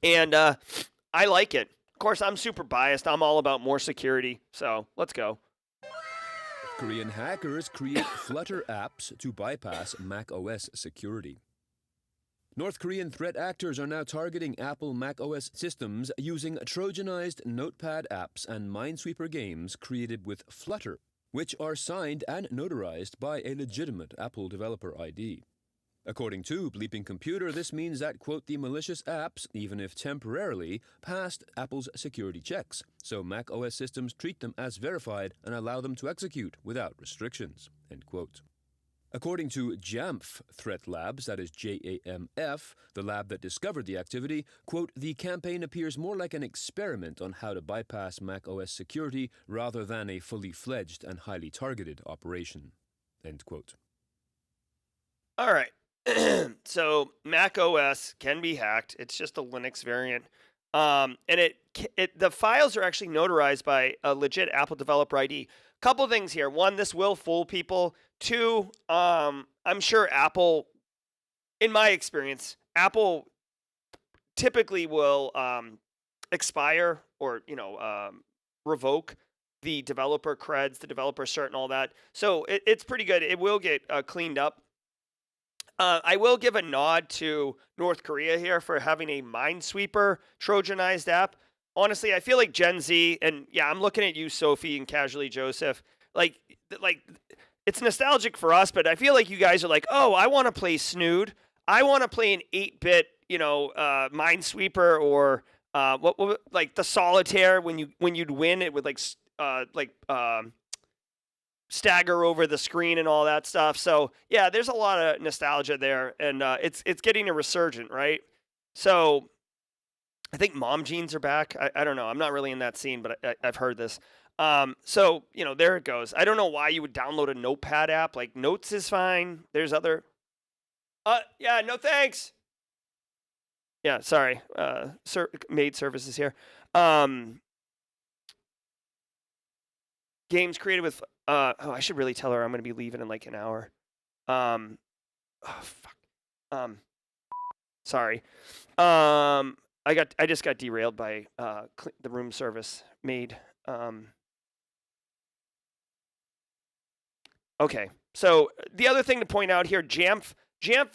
and I like it. Of course, I'm super biased. I'm all about more security, so let's go. Korean hackers create Flutter apps to bypass macOS security. North Korean threat actors are now targeting Apple macOS systems using Trojanized Notepad apps and Minesweeper games created with Flutter, which are signed and notarized by a legitimate Apple developer ID. According to Bleeping Computer, this means that, quote, the malicious apps, even if temporarily, passed Apple's security checks, so macOS systems treat them as verified and allow them to execute without restrictions, end quote. According to JAMF Threat Labs, that is JAMF, the lab that discovered the activity, quote, the campaign appears more like an experiment on how to bypass macOS security rather than a fully fledged and highly targeted operation, end quote. All right. So Mac OS can be hacked. It's just a Linux variant. And the files are actually notarized by a legit Apple developer ID. Couple things here. One, this will fool people. Two, I'm sure Apple, in my experience, Apple typically will expire or, revoke the developer creds, the developer cert and all that. So it's pretty good. It will get cleaned up. I will give a nod to North Korea here for having a Minesweeper Trojanized app. Honestly, I feel like Gen Z, and yeah, I'm looking at you, Sophie, and casually Joseph. Like it's nostalgic for us, but I feel like you guys are like, oh, I want to play Snood. I want to play an 8-bit, Minesweeper or what like the Solitaire when you'd win it would stagger over the screen and all that stuff. So yeah, there's a lot of nostalgia there, and it's getting a resurgent, right? So I think mom jeans are back. I don't know. I'm not really in that scene, but I've heard this. So there it goes. I don't know why you would download a Notepad app. Like Notes is fine. There's other. Yeah, no thanks. Yeah, sorry. Maid services here. Games created with. I should really tell her I'm going to be leaving in like an hour. Oh fuck. Sorry. I just got derailed by the room service maid. Okay. So the other thing to point out here, Jamf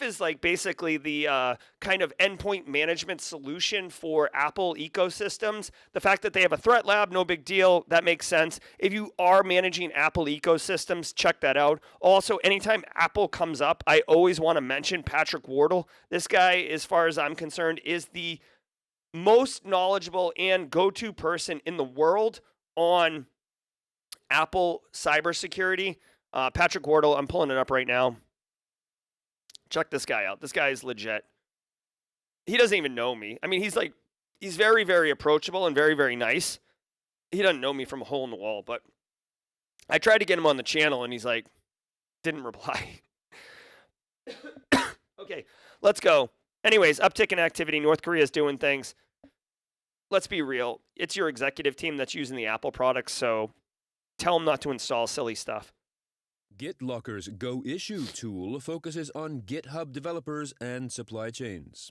is like basically the kind of endpoint management solution for Apple ecosystems. The fact that they have a threat lab, no big deal. That makes sense. If you are managing Apple ecosystems, check that out. Also, anytime Apple comes up, I always want to mention Patrick Wardle. This guy, as far as I'm concerned, is the most knowledgeable and go-to person in the world on Apple cybersecurity. Patrick Wardle, I'm pulling it up right now. Check this guy out. This guy is legit. He doesn't even know me. I mean, he's very, very approachable and very, very nice. He doesn't know me from a hole in the wall, but I tried to get him on the channel and he's like, didn't reply. Okay, let's go. Anyways, uptick in activity. North Korea is doing things. Let's be real. It's your executive team that's using the Apple products, so tell them not to install silly stuff. GitLocker's Go Issue tool focuses on GitHub developers and supply chains.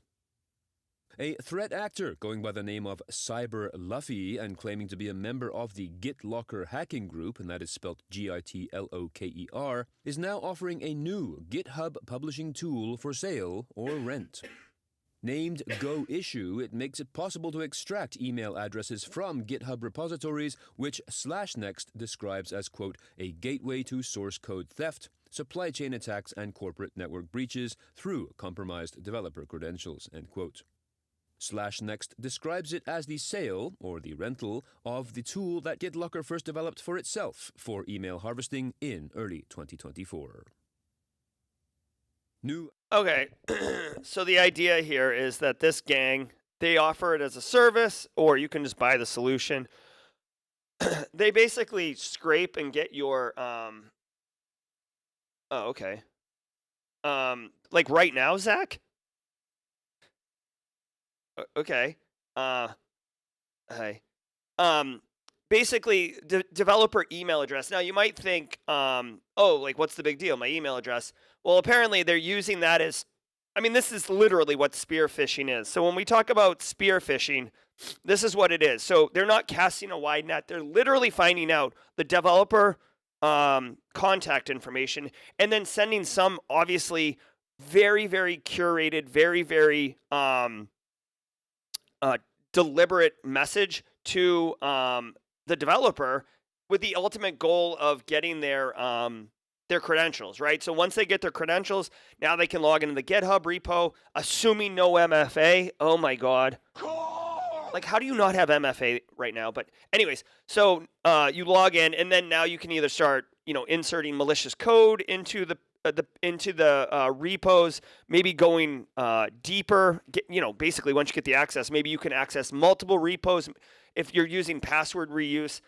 A threat actor going by the name of Cyber Luffy and claiming to be a member of the GitLocker hacking group, and that is spelled GITLOKER, is now offering a new GitHub publishing tool for sale or rent. Named Go Issue, it makes it possible to extract email addresses from GitHub repositories, which /next describes as, quote, a gateway to source code theft, supply chain attacks, and corporate network breaches through compromised developer credentials, end quote. /next describes it as the sale, or the rental, of the tool that GitLocker first developed for itself for email harvesting in early 2024. Okay, so the idea here is that this gang, they offer it as a service, or you can just buy the solution. They basically scrape and get your, okay. Like right now, Zach? Okay. Hi. Basically, developer email address. Now, you might think, like, what's the big deal? My email address. Well, apparently, they're using that as, this is literally what spear phishing is. So when we talk about spear phishing, this is what it is. So they're not casting a wide net. They're literally finding out the developer contact information and then sending some, obviously, very, very curated, very, very deliberate message to the developer with the ultimate goal of getting their credentials, right? So once they get their credentials, now they can log into the GitHub repo, assuming no MFA. Oh my God. Like, how do you not have MFA right now? But anyways, so you log in, and then now you can either start, inserting malicious code into the repos, maybe going deeper. Basically, once you get the access, maybe you can access multiple repos if you're using password reuse.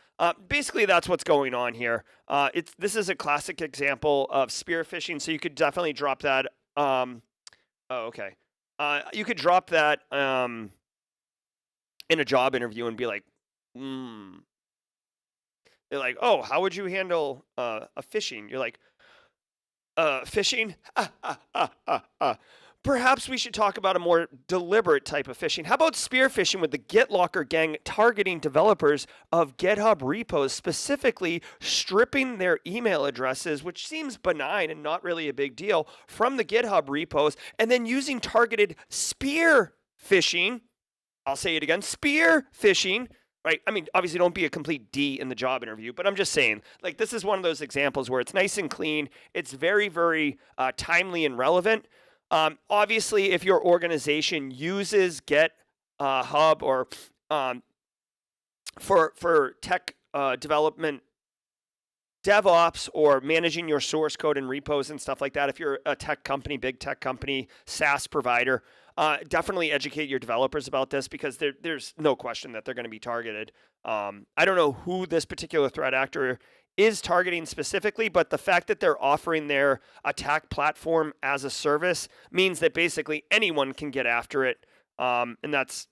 Basically, that's what's going on here. This is a classic example of spear phishing, so you could definitely drop that. Okay. You could drop that in a job interview and be like, They're like, oh, how would you handle a phishing? You're like, phishing? Perhaps we should talk about a more deliberate type of phishing. How about spear phishing with the GitLocker gang targeting developers of GitHub repos, specifically stripping their email addresses, which seems benign and not really a big deal, from the GitHub repos, and then using targeted spear phishing. I'll say it again, spear phishing. Right? Obviously, don't be a complete D in the job interview, but I'm just saying, like, this is one of those examples where it's nice and clean. It's very, very timely and relevant. Obviously, if your organization uses GitHub or for tech development, DevOps, or managing your source code and repos and stuff like that, if you're a tech company, big tech company, SaaS provider, definitely educate your developers about this, because there's no question that they're going to be targeted. I don't know who this particular threat actor is targeting specifically, but the fact that they're offering their attack platform as a service means that basically anyone can get after it, and that's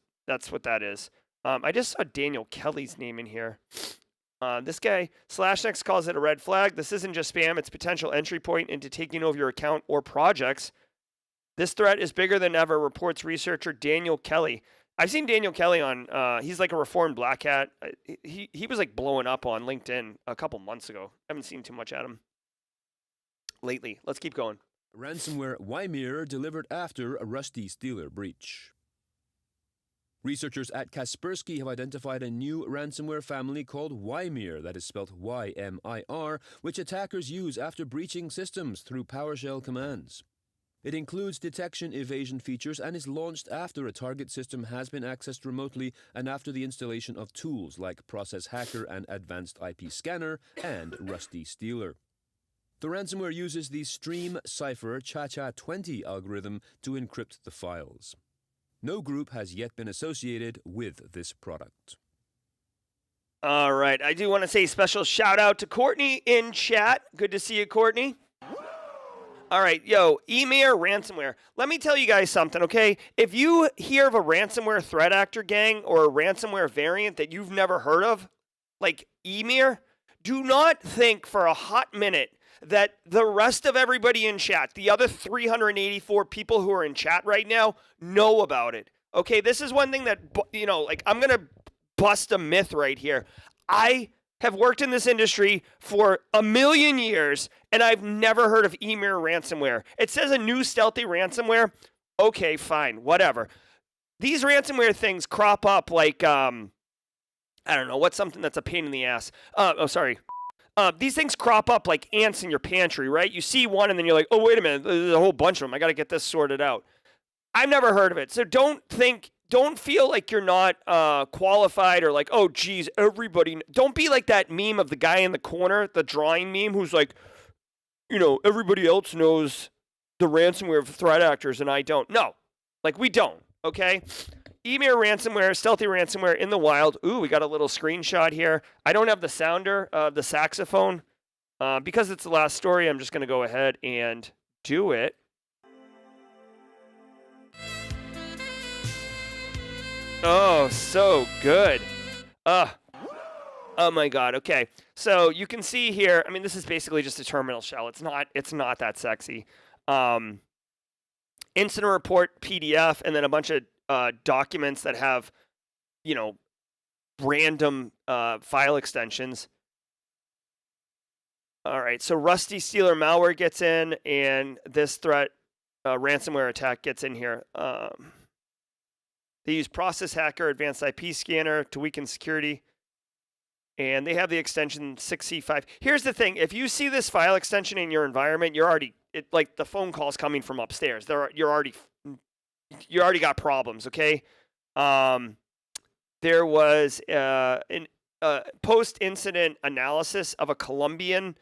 what that is. I just saw Daniel Kelly's name in here. This guy, /next, calls it a red flag. This isn't just spam, it's potential entry point into taking over your account or projects. This threat is bigger than ever, reports researcher Daniel Kelly. I've seen Daniel Kelly on, he's like a reformed black hat. He was like blowing up on LinkedIn a couple months ago. I haven't seen too much at him lately. Let's keep going. Ransomware Ymir delivered after a Rusty Stealer breach. Researchers at Kaspersky have identified a new ransomware family called Ymir, that is spelled Y-M-I-R, which attackers use after breaching systems through PowerShell commands. It includes detection evasion features and is launched after a target system has been accessed remotely and after the installation of tools like Process Hacker and Advanced IP Scanner and Rusty Stealer. The ransomware uses the Stream Cipher ChaCha20 algorithm to encrypt the files. No group has yet been associated with this product. All right. I do want to say special shout out to Courtney in chat. Good to see you, Courtney. All right. Yo, Ymir ransomware. Let me tell you guys something, okay? If you hear of a ransomware threat actor gang or a ransomware variant that you've never heard of, like Ymir, do not think for a hot minute that the rest of everybody in chat, the other 384 people who are in chat right now, know about it. Okay, this is one thing that, I'm going to bust a myth right here. I have worked in this industry for a million years, and I've never heard of Ymir ransomware. It says a new stealthy ransomware. Okay, fine, whatever. These ransomware things crop up like, I don't know, what's something that's a pain in the ass? These things crop up like ants in your pantry, right? You see one and then you're like, oh, wait a minute, there's a whole bunch of them. I got to get this sorted out. I've never heard of it. So don't feel like you're not qualified or like, oh, geez, everybody. Don't be like that meme of the guy in the corner, the drawing meme, who's like, everybody else knows the ransomware threat actors and I don't. No, like we don't, okay? Email ransomware, stealthy ransomware in the wild. Ooh, we got a little screenshot here. I don't have the sounder of the saxophone. Because it's the last story, I'm just going to go ahead and do it. Oh, so good. Oh my God. Okay. So you can see here, I mean, this is basically just a terminal shell. It's not that sexy. Incident report PDF, and then a bunch of documents that have, random file extensions. All right. So Rusty Stealer malware gets in, and this threat ransomware attack gets in here. They use Process Hacker, Advanced IP Scanner to weaken security. And they have the extension 6C5. Here's the thing. If you see this file extension in your environment, like the phone call's coming from upstairs. You already got problems, okay? There was an post-incident analysis of a Colombian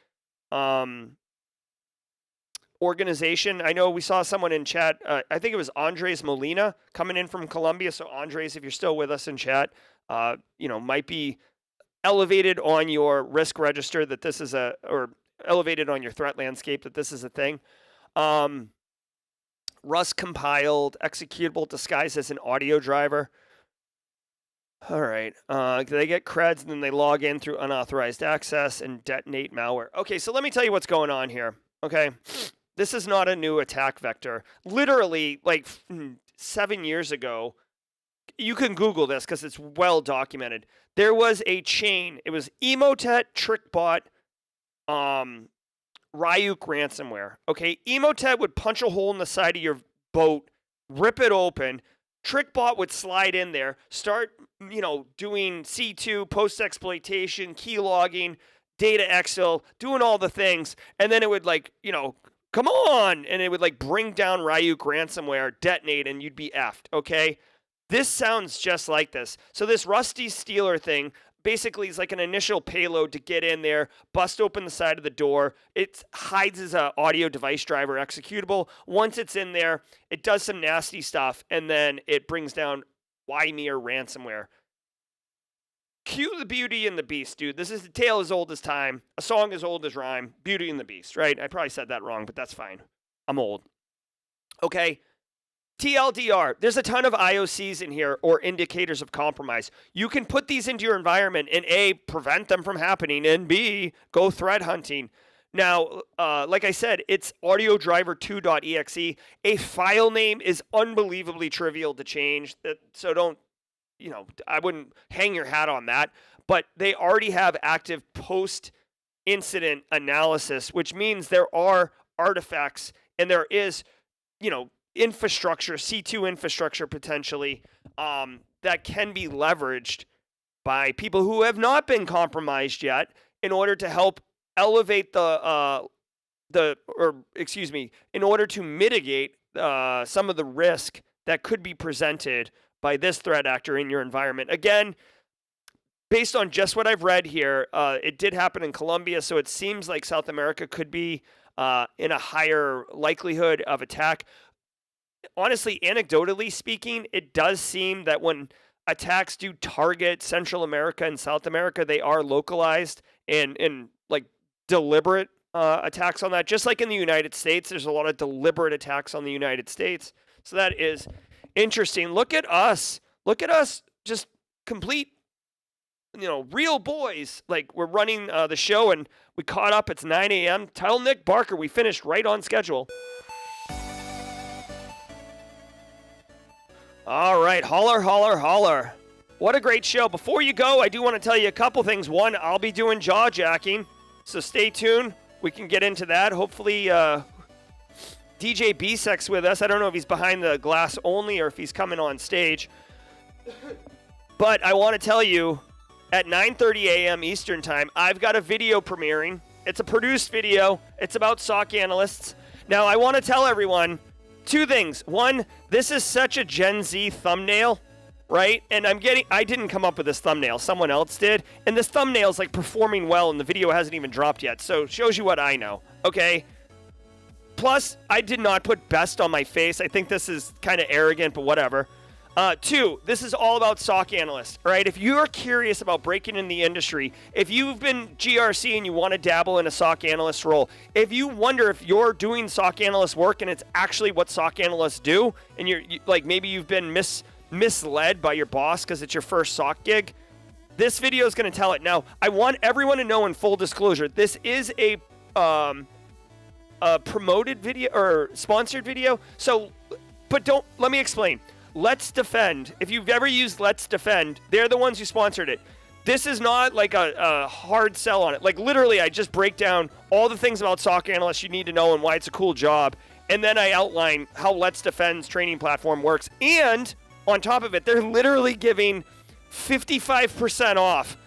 organization. I know we saw someone in chat. I think it was Andres Molina coming in from Colombia. So Andres, if you're still with us in chat, might be elevated on your risk register that this is or elevated on your threat landscape that this is a thing. Rust compiled, executable disguised as an audio driver. All right. They get creds and then they log in through unauthorized access and detonate malware. Okay, so let me tell you what's going on here. Okay. This is not a new attack vector. Literally, like 7 years ago, you can Google this because it's well documented. There was a chain. It was Emotet, TrickBot, Ryuk ransomware. Okay, Emotet would punch a hole in the side of your boat, rip it open. TrickBot would slide in there, start, doing C2, post-exploitation, key logging, data exfil, doing all the things, and then it would come on, and it would bring down Ryuk ransomware, detonate, and you'd be effed, okay? This sounds just like this. So this Rusty Stealer thing basically is like an initial payload to get in there, bust open the side of the door. It hides as an audio device driver executable. Once it's in there, it does some nasty stuff, and then it brings down Ymir ransomware. Cue the Beauty and the Beast, dude. This is a tale as old as time, a song as old as rhyme. Beauty and the Beast, right? I probably said that wrong, but that's fine. I'm old. Okay. TLDR, there's a ton of IOCs in here or indicators of compromise. You can put these into your environment and A, prevent them from happening, and B, go threat hunting. Now, like I said, it's audiodriver2.exe. A file name is unbelievably trivial to change, so don't, I wouldn't hang your hat on that. But they already have active post-incident analysis, which means there are artifacts and there is, infrastructure, C2 infrastructure potentially, that can be leveraged by people who have not been compromised yet in order to help elevate in order to mitigate some of the risk that could be presented by this threat actor in your environment. Again, based on just what I've read here, it did happen in Colombia, so it seems like South America could be in a higher likelihood of attack. Honestly, anecdotally speaking, it does seem that when attacks do target Central America and South America, they are localized and deliberate attacks on that. Just like in the United States, there's a lot of deliberate attacks on the United States. So that is interesting. Look at us. Just complete, real boys. Like, we're running the show and we caught up. It's 9 a.m. Tell Nick Barker we finished right on schedule. All right, holler, holler, holler. What a great show. Before you go, I do want to tell you a couple things. One, I'll be doing jaw jacking, so stay tuned. We can get into that. Hopefully, DJ B-Sec's with us. I don't know if he's behind the glass only or if he's coming on stage. But I want to tell you, at 9:30 a.m. Eastern Time, I've got a video premiering. It's a produced video. It's about SOC analysts. Now, I want to tell everyone two things. One, this is such a Gen Z thumbnail, right? And I didn't come up with this thumbnail. Someone else did. And this thumbnail's like performing well, and the video hasn't even dropped yet. So it shows you what I know, okay? Plus, I did not put best on my face. I think this is kind of arrogant, but whatever. Two, this is all about SOC analysts, all right? If you're curious about breaking in the industry, if you've been GRC and you want to dabble in a SOC analyst role, if you wonder if you're doing SOC analyst work and it's actually what SOC analysts do, and like maybe you've been misled by your boss because it's your first SOC gig, this video is going to tell it. Now, I want everyone to know, in full disclosure, this is a promoted video or sponsored video. So, but let me explain. Let's Defend. If you've ever used Let's Defend, they're the ones who sponsored it. This is not like a hard sell on it. Like literally, I just break down all the things about SOC analysts you need to know and why it's a cool job. And then I outline how Let's Defend's training platform works. And on top of it, they're literally giving 55% off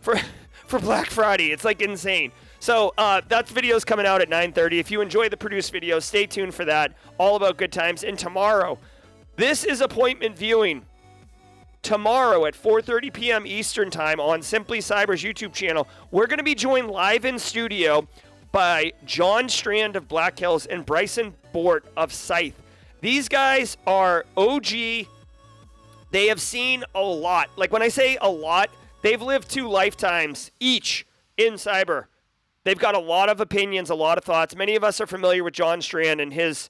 for Black Friday. It's like insane. So that video's coming out at 9:30. If you enjoy the produced video, stay tuned for that. All about good times. And tomorrow, this is appointment viewing. Tomorrow at 4:30 p.m. Eastern Time on Simply Cyber's YouTube channel, we're going to be joined live in studio by John Strand of Black Hills and Bryson Bort of Scythe. These guys are OG. They have seen a lot. Like when I say a lot, they've lived 2 lifetimes each in cyber. They've got a lot of opinions, a lot of thoughts. Many of us are familiar with John Strand and his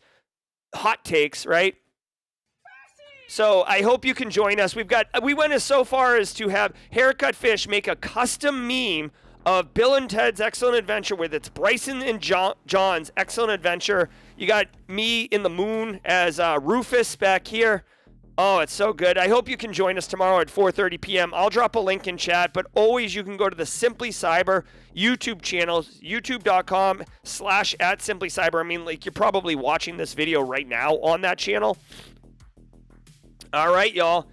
hot takes, right? So I hope you can join us. We went as so far as to have Haircut Fish make a custom meme of Bill and Ted's Excellent Adventure with its Bryson and John's Excellent Adventure. You got me in the moon as Rufus back here. Oh, it's so good. I hope you can join us tomorrow at 4:30 p.m. I'll drop a link in chat, but always you can go to the Simply Cyber YouTube channel, youtube.com/@SimplyCyber. I mean, like, you're probably watching this video right now on that channel. All right, y'all.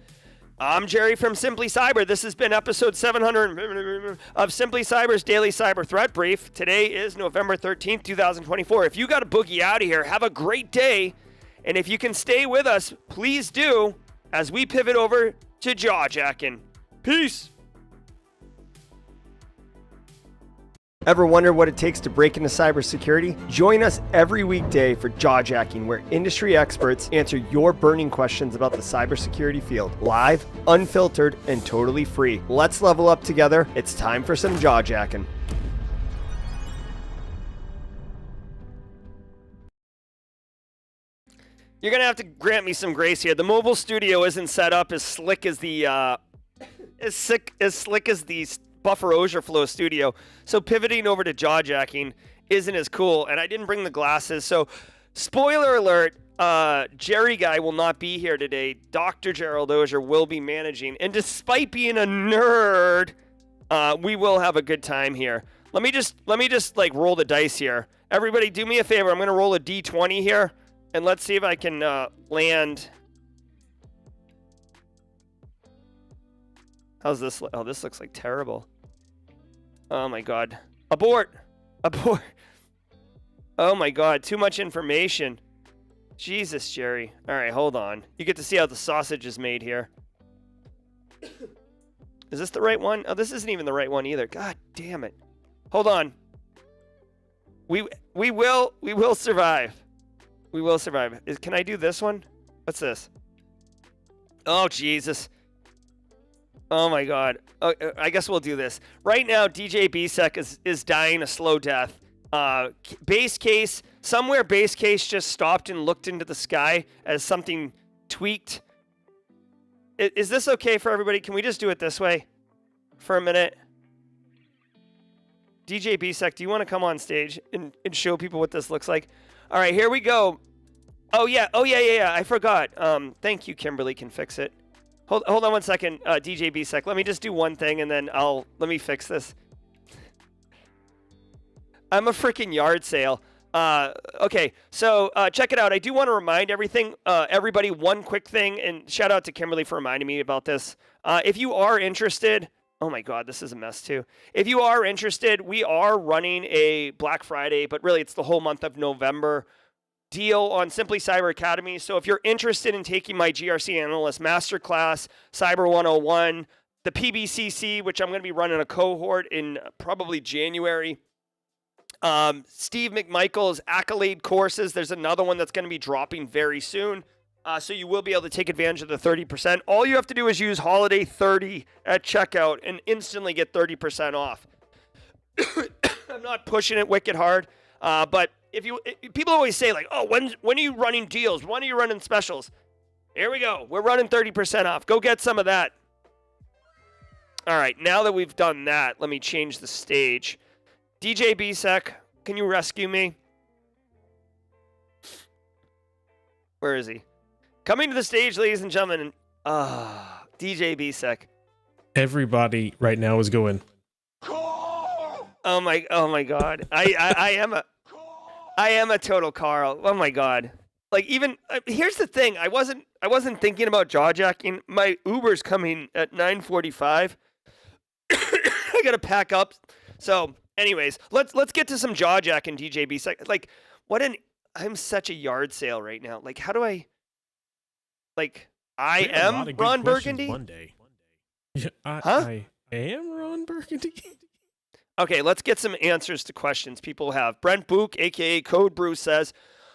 I'm Jerry from Simply Cyber. This has been episode 700 of Simply Cyber's Daily Cyber Threat Brief. Today is November 13th, 2024. If you got to boogie out of here, have a great day. And if you can stay with us, please do, as we pivot over to jawjacking. Peace. Ever wonder what it takes to break into cybersecurity? Join us every weekday for Jawjacking, where industry experts answer your burning questions about the cybersecurity field. Live, unfiltered, and totally free. Let's level up together. It's time for some Jawjacking. You're going to have to grant me some grace here. The mobile studio isn't set up as slick as the Buffer Auger Flow studio. So pivoting over to jawjacking isn't as cool. And I didn't bring the glasses. So spoiler alert, Jerry guy will not be here today. Dr. Gerald Auger will be managing. And despite being a nerd, we will have a good time here. Let me just like roll the dice here. Everybody do me a favor. I'm going to roll a D20 here. And let's see if I can land. How's this? Oh, this looks like terrible. Oh my God. Abort. Abort. Oh my God. Too much information. Jesus, Jerry. All right, hold on. You get to see how the sausage is made here. Is this the right one? Oh, this isn't even the right one either. God damn it. Hold on. We will survive. We will survive. Can I do this one? What's this? Oh, Jesus. Oh, my God. Oh, I guess we'll do this. Right now, DJ B-Sec is dying a slow death. Base case, somewhere base case just stopped and looked into the sky as something tweaked. Is this okay for everybody? Can we just do it this way for a minute? DJ B-Sec, do you want to come on stage and show people what this looks like? All right, here we go. Oh, yeah. I forgot. Thank you, Kimberly can fix it. Hold on one second, DJ B-Sec. Let me just do one thing, and then let me fix this. I'm a freaking yard sale. Okay, so check it out. I do want to remind everybody one quick thing, and shout out to Kimberly for reminding me about this. If you are interested, oh my God, this is a mess too. If you are interested, we are running a Black Friday, but really it's the whole month of November deal on Simply Cyber Academy. So if you're interested in taking my GRC Analyst Masterclass, Cyber 101, the PBCC, which I'm going to be running a cohort in probably January. Steve McMichael's Accolade courses. There's another one that's going to be dropping very soon. So you will be able to take advantage of the 30%. All you have to do is use Holiday 30 at checkout and instantly get 30% off. I'm not pushing it wicked hard, but people always say like, oh, when are you running deals? When are you running specials? Here we go. We're running 30% off. Go get some of that. All right, now that we've done that, let me change the stage. DJ Bisek, can you rescue me? Where is he? Coming to the stage, ladies and gentlemen. DJ Bisek. Everybody right now is going. Oh my God. I am a total Carl. Oh my God. Like even here's the thing. I wasn't thinking about jaw jacking. My Uber's coming at 9:45. I gotta pack up. So, anyways, let's get to some jaw jacking, DJ B. Like, I'm such a yard sale right now. Like, how do I? Like, I am Ron Burgundy. One day. Yeah, Huh? I am Ron Burgundy. Okay, let's get some answers to questions people have. Brent Book, aka Code Brew, says,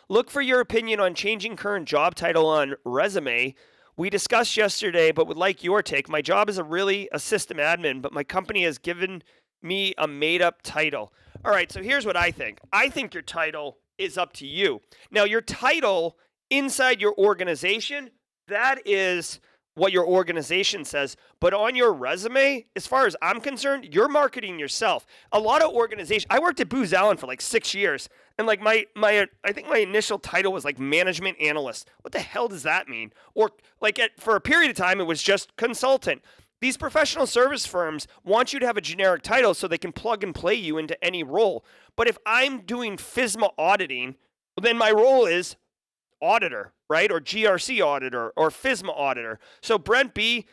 "Look for your opinion on changing current job title on resume. We discussed yesterday, but would like your take. My job is a system admin, but my company has given me a made-up title." All right, so here's what I think. I think your title is up to you. Now, your title inside your organization, that is what your organization says. But on your resume, as far as I'm concerned, you're marketing yourself. A lot of organizations, I worked at Booz Allen for like 6 years. And like I think my initial title was like management analyst. What the hell does that mean? Or like for a period of time, it was just consultant. These professional service firms want you to have a generic title so they can plug and play you into any role. But if I'm doing FISMA auditing, well, then my role is auditor, right? Or GRC auditor or FISMA auditor. So Brent B,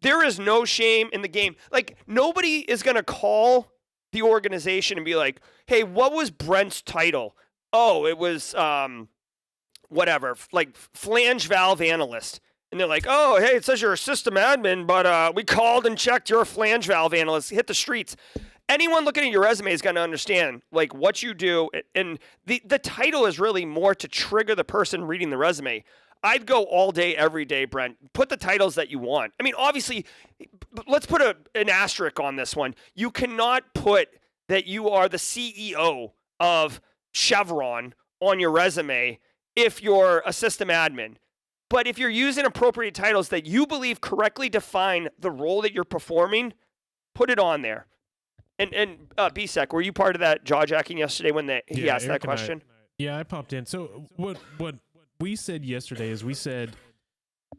there is no shame in the game. Like nobody is going to call the organization and be like, hey, what was Brent's title? Oh, it was whatever, like flange valve analyst. And they're like, oh, hey, it says you're a system admin, but we called and checked you're a flange valve analyst. Hit the streets. Anyone looking at your resume is going to understand like what you do. And the title is really more to trigger the person reading the resume. I'd go all day, every day, Brent. Put the titles that you want. I mean, obviously, let's put an asterisk on this one. You cannot put that you are the CEO of Chevron on your resume if you're a system admin. But if you're using appropriate titles that you believe correctly define the role that you're performing, put it on there. And BSEC, were you part of that jaw jacking yesterday when he asked Eric that question? I popped in. So what we said yesterday is we said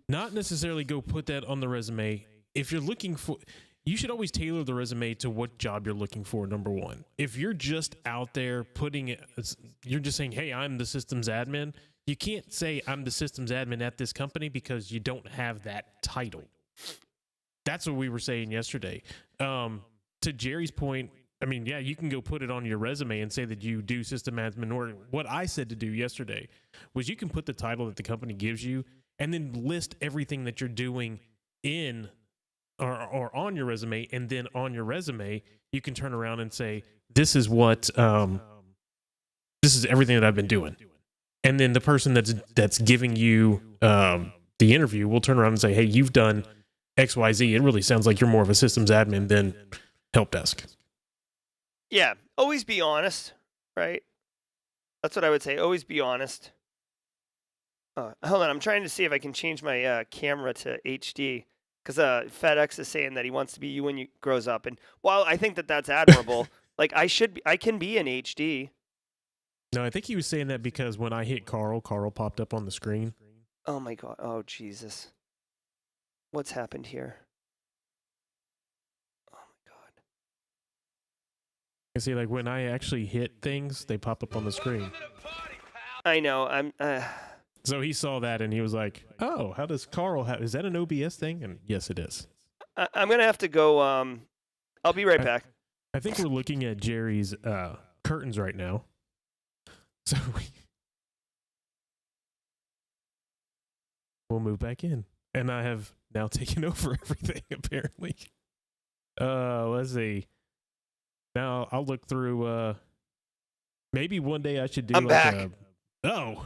not necessarily go put that on the resume. If you're looking for, you should always tailor the resume to what job you're looking for, number one. If you're just out there putting it, you're just saying, hey, I'm the systems admin. You can't say I'm the systems admin at this company because you don't have that title. That's what we were saying yesterday. To Jerry's point, I mean, yeah, you can go put it on your resume and say that you do system admin. Or what I said to do yesterday was you can put the title that the company gives you and then list everything that you're doing in or on your resume. And then on your resume, you can turn around and say, this is what, this is everything that I've been doing. And then the person that's giving you the interview will turn around and say, hey, you've done XYZ. It really sounds like you're more of a systems admin than help desk. Yeah, always be honest, right? That's what I would say. Always be honest. Hold on, I'm trying to see if I can change my camera to HD because FedEx is saying that he wants to be you when you grows up. And while I think that that's admirable, like I can be in HD. No, I think he was saying that because when I hit Carl popped up on the screen. Oh my God! Oh Jesus! What's happened here? can see, like, when I actually hit things, they pop up on the screen. I know. So he saw that and he was like, "Oh, how does Carl have? Is that an OBS thing?" And yes, it is. I'm gonna have to go. I'll be right back. I think we're looking at Jerry's curtains right now. So we'll move back in, and I have now taken over everything. Apparently, let's see. Now I'll look through. Maybe one day I should do. I'm back. I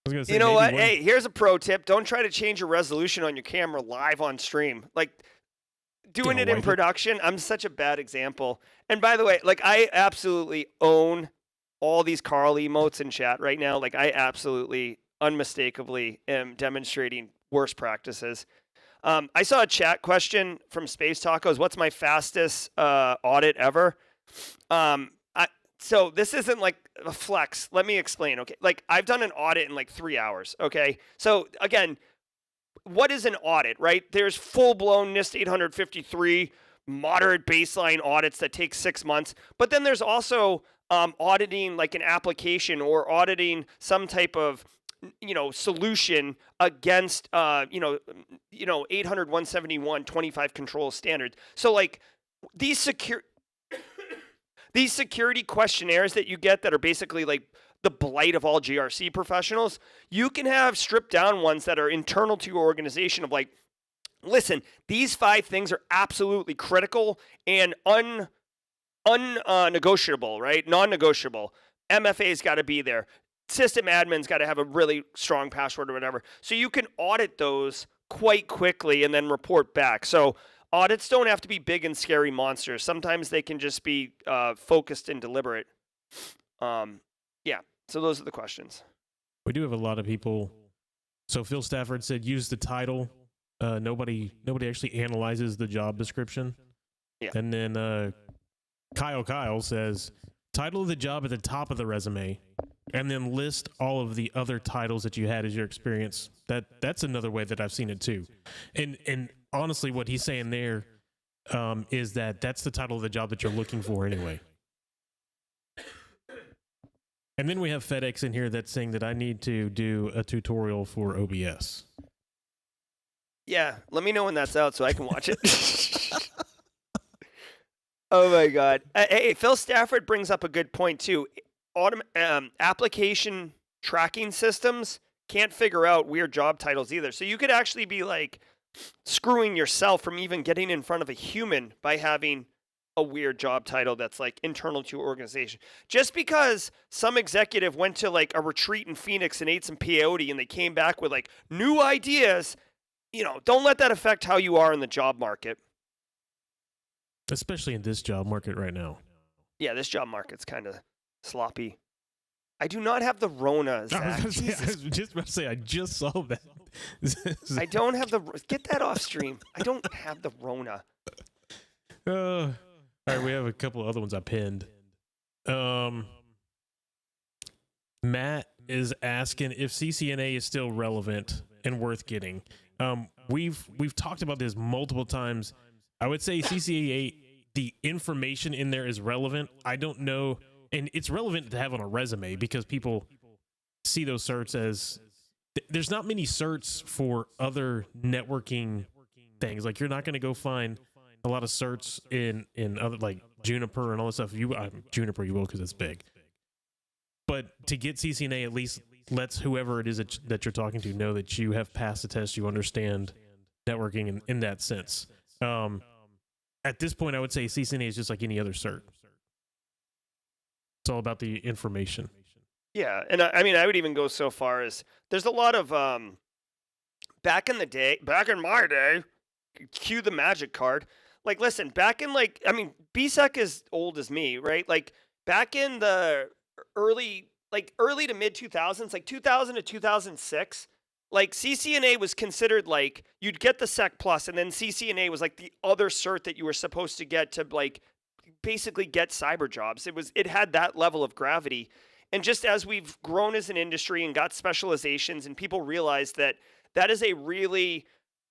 was gonna say. You know what? Hey, here's a pro tip. Don't try to change your resolution on your camera live on stream. Like doing it in production, I'm such a bad example. And by the way, like I absolutely own all these Carl emotes in chat right now. Like I absolutely, unmistakably am demonstrating worst practices. I saw a chat question from Space Tacos. What's my fastest audit ever? So this isn't like a flex. Let me explain. Okay. Like I've done an audit in like 3 hours. Okay. So again, what is an audit, right? There's full-blown NIST 853 moderate baseline audits that take 6 months. But then there's also auditing like an application or auditing some type of solution against 800 171 25 control standards. So like these security questionnaires that you get that are basically like the blight of all GRC professionals, you can have stripped down ones that are internal to your organization of like, listen, these 5 things are absolutely critical and unnegotiable, right? Non-negotiable. MFA's got to be there. System admin's got to have a really strong password or whatever. So you can audit those quite quickly and then report back. So audits don't have to be big and scary monsters. Sometimes they can just be focused and deliberate. Yeah. So those are the questions. We do have a lot of people. So Phil Stafford said, use the title. Nobody actually analyzes the job description. Yeah. And then Kyle says, title of the job at the top of the resume, and then list all of the other titles that you had as your experience. That's another way that I've seen it too. And honestly, what he's saying there is that's the title of the job that you're looking for anyway. And then we have FedEx in here that's saying that I need to do a tutorial for OBS. Yeah, let me know when that's out so I can watch it. Oh my God. Hey, Phil Stafford brings up a good point too. Application tracking systems can't figure out weird job titles either. So you could actually be like screwing yourself from even getting in front of a human by having a weird job title that's like internal to your organization. Just because some executive went to like a retreat in Phoenix and ate some peyote and they came back with like new ideas, don't let that affect how you are in the job market. Especially in this job market right now. Yeah, this job market's kind of sloppy. I do not have the Rona, Zach. I was just about to say, I just saw that. I don't have get that off stream. I don't have the Rona. All right, we have a couple of other ones I pinned. Matt is asking if CCNA is still relevant and worth getting. We've talked about this multiple times. I would say CCNA, the information in there is relevant. I don't know, and it's relevant to have on a resume because people see those certs as there's not many certs for other networking things. Like you're not going to go find a lot of certs in other like Juniper and all this stuff. Juniper you will because it's big. But to get CCNA at least lets whoever it is that you're talking to know that you have passed the test, you understand networking in that sense. At this point, I would say CCNA is just like any other cert. It's all about the information. Yeah, and I mean, I would even go so far as there's a lot of back in my day, cue the magic card. Like, listen, back in BSEC is old as me, right? Like back in the early to mid 2000s, like 2000 to 2006, like CCNA was considered like you'd get the Sec Plus, and then CCNA was like the other cert that you were supposed to get to like basically get cyber jobs. It had that level of gravity. And just as we've grown as an industry and got specializations and people realized that is a really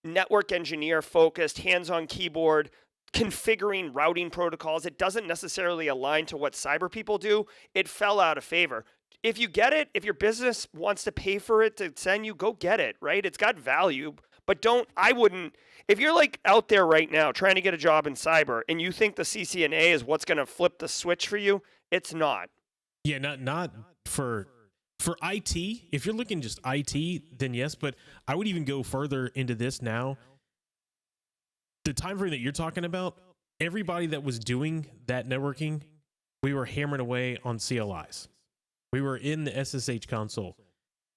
network engineer focused, hands-on keyboard, configuring routing protocols. It doesn't necessarily align to what cyber people do. It fell out of favor. If you get it, if your business wants to pay for it to send you, go get it, right? It's got value, but I wouldn't, if you're like out there right now trying to get a job in cyber and you think the CCNA is what's going to flip the switch for you, it's not. Yeah, not for IT. If you're looking just IT, then yes, but I would even go further into this now. The time frame that you're talking about, everybody that was doing that networking, we were hammering away on CLIs. We were in the SSH console.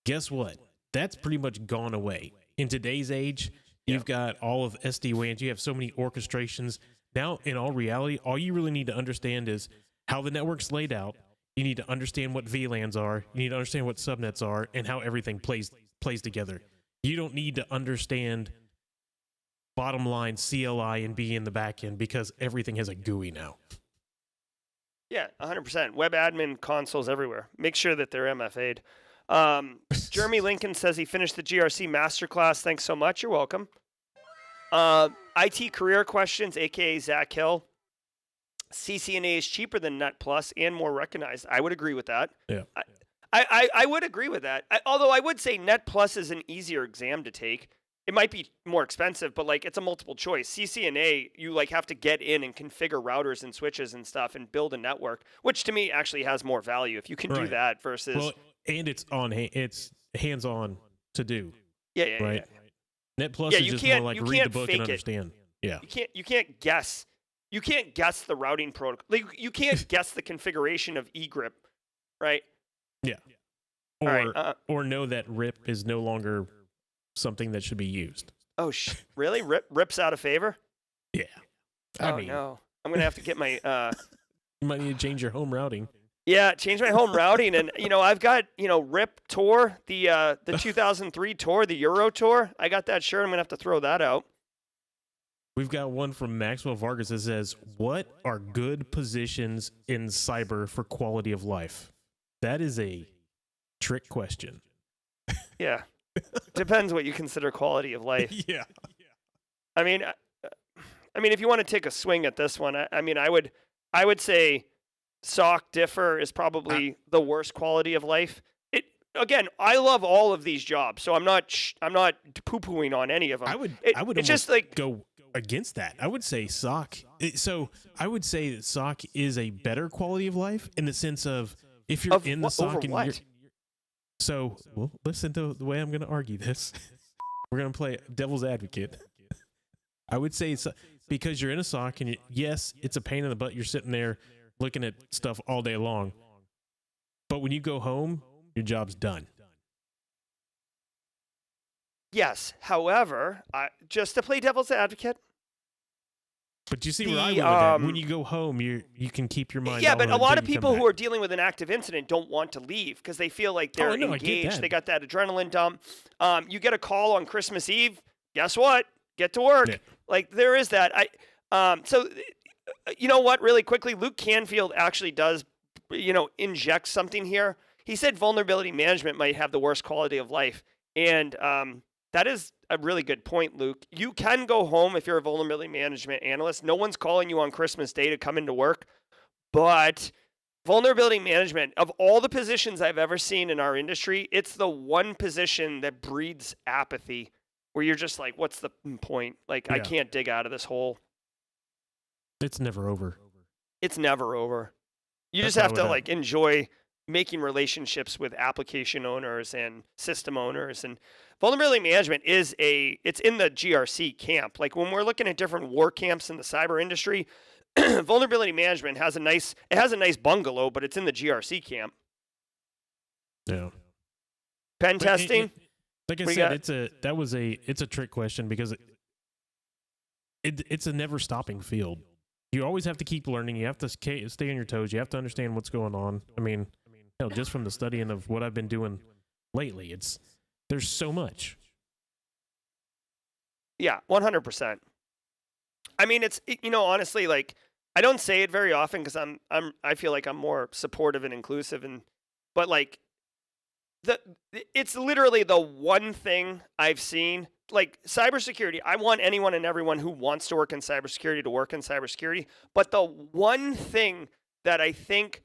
Guess what? That's pretty much gone away. In today's age, you've got all of SD-WANs. You have so many orchestrations. Now, in all reality, all you really need to understand is how the network's laid out. You need to understand what VLANs are. You need to understand what subnets are and how everything plays together. You don't need to understand bottom line CLI and be in the back end because everything has a GUI now. Yeah, 100%. Web admin consoles everywhere. Make sure that they're MFA'd. Jeremy Lincoln says he finished the GRC masterclass. Thanks so much. You're welcome. IT career questions, a.k.a. Zach Hill. CCNA is cheaper than Net Plus and more recognized. I would agree with that. Yeah. I would agree with that. Although I would say Net Plus is an easier exam to take. It might be more expensive, but like it's a multiple choice. CCNA, you like have to get in and configure routers and switches and stuff and build a network, which to me actually has more value if you can do that versus. Well, and it's hands-on to do. Yeah. Right. Net Plus is just more like read the book and understand. Yeah. You can't guess. You can't guess the routing protocol. Like you can't guess the configuration of eGrip, right? Yeah. Or know that RIP is no longer something that should be used. Oh, really? RIP's out of favor? Yeah. I mean, no. I'm gonna have to get my. You might need to change your home routing. Yeah, change my home routing, and I've got RIP Tour, the 2003 Tour, the Euro Tour. I got that shirt. I'm gonna have to throw that out. We've got one from Maxwell Vargas that says, "What are good positions in cyber for quality of life?" That is a trick question. Yeah. Depends what you consider quality of life. Yeah. I mean, if you want to take a swing at this one, I would say SOC differ is probably the worst quality of life. Again, I love all of these jobs, so I'm not poo-pooing on any of them. I would it's just like go against that. I would say SOC. So I would say that SOC is a better quality of life in the sense of if you're in the SOC and you're. So, well, listen to the way I'm going to argue this. We're going to play devil's advocate. I would say it's because you're in a SOC and yes, it's a pain in the butt. You're sitting there looking at stuff all day long. But when you go home, your job's done. Yes. However, just to play devil's advocate. But you see where I went with that. When you go home, you can keep your mind. Yeah, but a lot of people who are dealing with an active incident don't want to leave because they feel like they're engaged. They got that adrenaline dump. You get a call on Christmas Eve. Guess what? Get to work. Yeah. Like there is that. So you know what? Really quickly, Luke Canfield actually does, inject something here. He said vulnerability management might have the worst quality of life, and that is a really good point, Luke. You can go home if you're a vulnerability management analyst. No one's calling you on Christmas Day to come into work. But vulnerability management, of all the positions I've ever seen in our industry, it's the one position that breeds apathy where you're just like, what's the point? Like, I can't dig out of this hole. It's never over. It's never over. You just have to enjoy making relationships with application owners and system owners. And vulnerability management it's in the GRC camp. Like when we're looking at different war camps in the cyber industry, vulnerability management has a nice bungalow, but it's in the GRC camp. Yeah. Pen testing. Like I said, it's a trick question because it's a never stopping field. You always have to keep learning. You have to stay on your toes. You have to understand what's going on. I mean, just from the studying of what I've been doing lately, there's so much. Yeah, 100%. I mean, honestly, like I don't say it very often because I feel like I'm more supportive and inclusive, but like it's literally the one thing I've seen like cybersecurity, I want anyone and everyone who wants to work in cybersecurity to work in cybersecurity. But the one thing that I think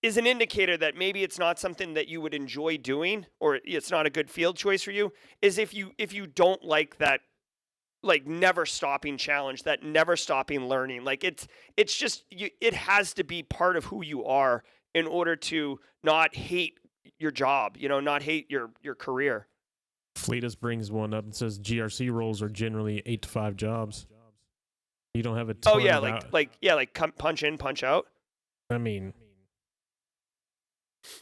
is an indicator that maybe it's not something that you would enjoy doing, or it's not a good field choice for you, is if you don't like that, like, never stopping challenge, that never stopping learning. Like, it's just it has to be part of who you are in order to not hate your job, not hate your career. Fleetus brings one up and says GRC roles are generally 8 to 5 jobs. You don't have a ton Oh yeah, of like punch in, punch out. I mean,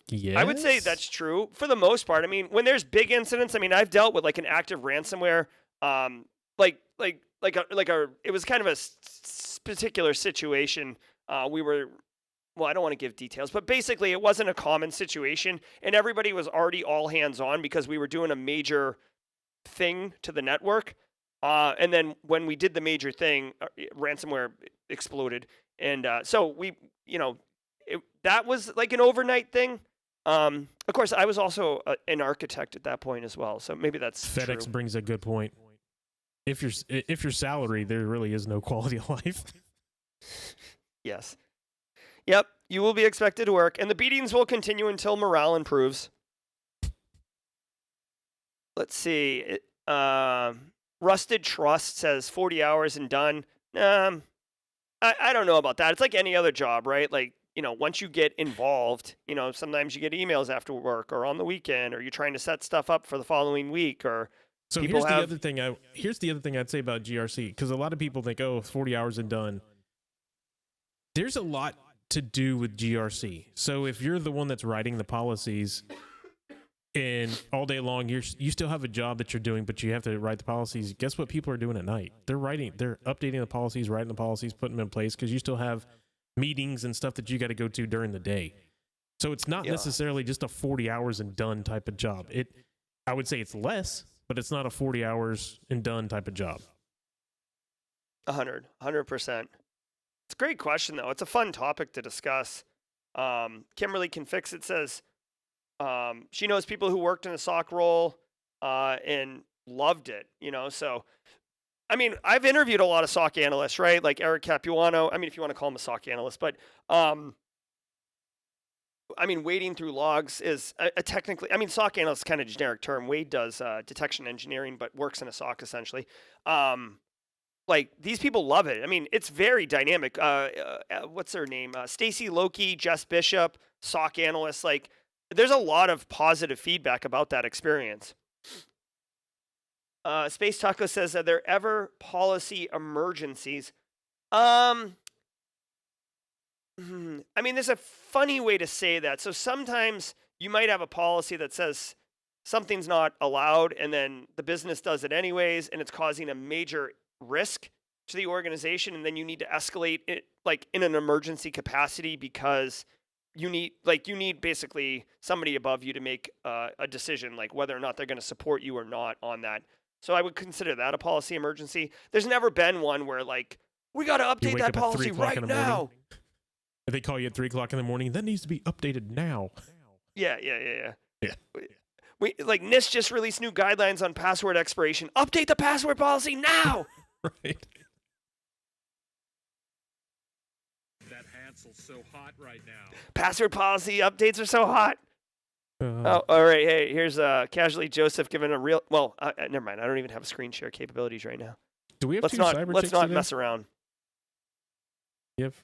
yes. I would say that's true for the most part. I mean, when there's big incidents, I mean, I've dealt with like an active ransomware, it was kind of a particular situation. Well, I don't want to give details, but basically it wasn't a common situation, and everybody was already all hands on because we were doing a major thing to the network. And then when we did the major thing, ransomware exploded. And so we, that was like an overnight thing. Of course, I was also an architect at that point as well. So maybe that's FedEx true. brings a good point. If you're salary, there really is no quality of life. Yes. Yep. You will be expected to work, and the beatings will continue until morale improves. Let's see. Rusted Trust says 40 hours and done. I don't know about that. It's like any other job, right? Like, once you get involved, sometimes you get emails after work or on the weekend, or you're trying to set stuff up for the following week, or so here's the other thing I'd say about GRC, because a lot of people think, oh, 40 hours and done. There's a lot to do with GRC. So if you're the one that's writing the policies and all day long you still have a job that you're doing, but you have to write the policies, guess what people are doing at night? They're updating the policies, writing the policies, putting them in place, because you still have meetings and stuff that you got to go to during the day. So it's not necessarily just a 40 hours and done type of job. I would say it's less, but it's not a 40 hours and done type of job. 100%. It's a great question, though. It's a fun topic to discuss. Kimberly Can Fix It says she knows people who worked in a SOC role and loved it, So, I mean, I've interviewed a lot of SOC analysts, right? Like Eric Capuano. I mean, if you want to call him a SOC analyst. But, I mean, wading through logs is technically, I mean, SOC analyst is kind of a generic term. Wade does detection engineering, but works in a SOC essentially. Like, these people love it. I mean, it's very dynamic. What's their name? Stacy Loki, Jess Bishop, SOC analysts. Like, there's a lot of positive feedback about that experience. Space Taco says, are there ever policy emergencies? I mean, there's a funny way to say that. So sometimes you might have a policy that says something's not allowed, and then the business does it anyways, and it's causing a major risk to the organization, and then you need to escalate it like in an emergency capacity, because you need basically somebody above you to make a decision, like whether or not they're going to support you or not on that. So I would consider that a policy emergency. There's never been one where, like, we got to update that policy right now. If they call you at 3 o'clock in the morning, that needs to be updated now. Yeah. We like NIST just released new guidelines on password expiration. Update the password policy now. Right. That Hansel's so hot right now. Password policy updates are so hot. Oh, all right. Hey, here's Casually Joseph giving a real. Well, never mind. I don't even have screen share capabilities right now. Do we have let's two cyber Let's chicks not today? mess around. You have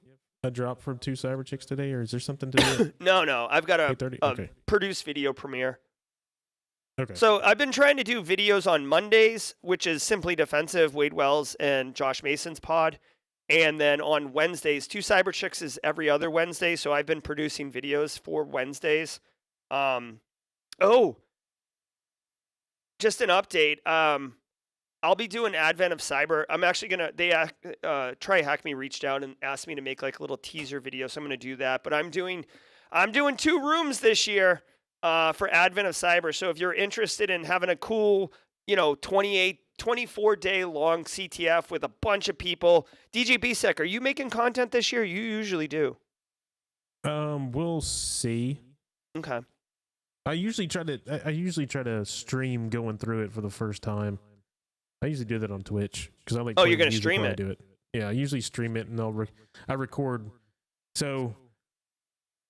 a drop from 2 cyber chicks today, or is there something to do? No. I've got a okay. produce video premiere. Okay. So I've been trying to do videos on Mondays, which is Simply Defensive, Wade Wells and Josh Mason's pod. And then on Wednesdays, 2 Cyber Chicks is every other Wednesday. So I've been producing videos for Wednesdays. Just an update. I'll be doing Advent of Cyber. I'm actually Try Hack Me reached out and asked me to make like a little teaser video. So I'm going to do that. But I'm doing 2 rooms this year. For Advent of Cyber. So if you're interested in having a cool, 24-day long CTF with a bunch of people, DJ BSEC, are you making content this year? You usually do. We'll see. Okay. I usually try to stream going through it for the first time. I usually do that on Twitch because I like. Oh, you're going gonna to stream it? I do it. Yeah, I usually stream it and I record. So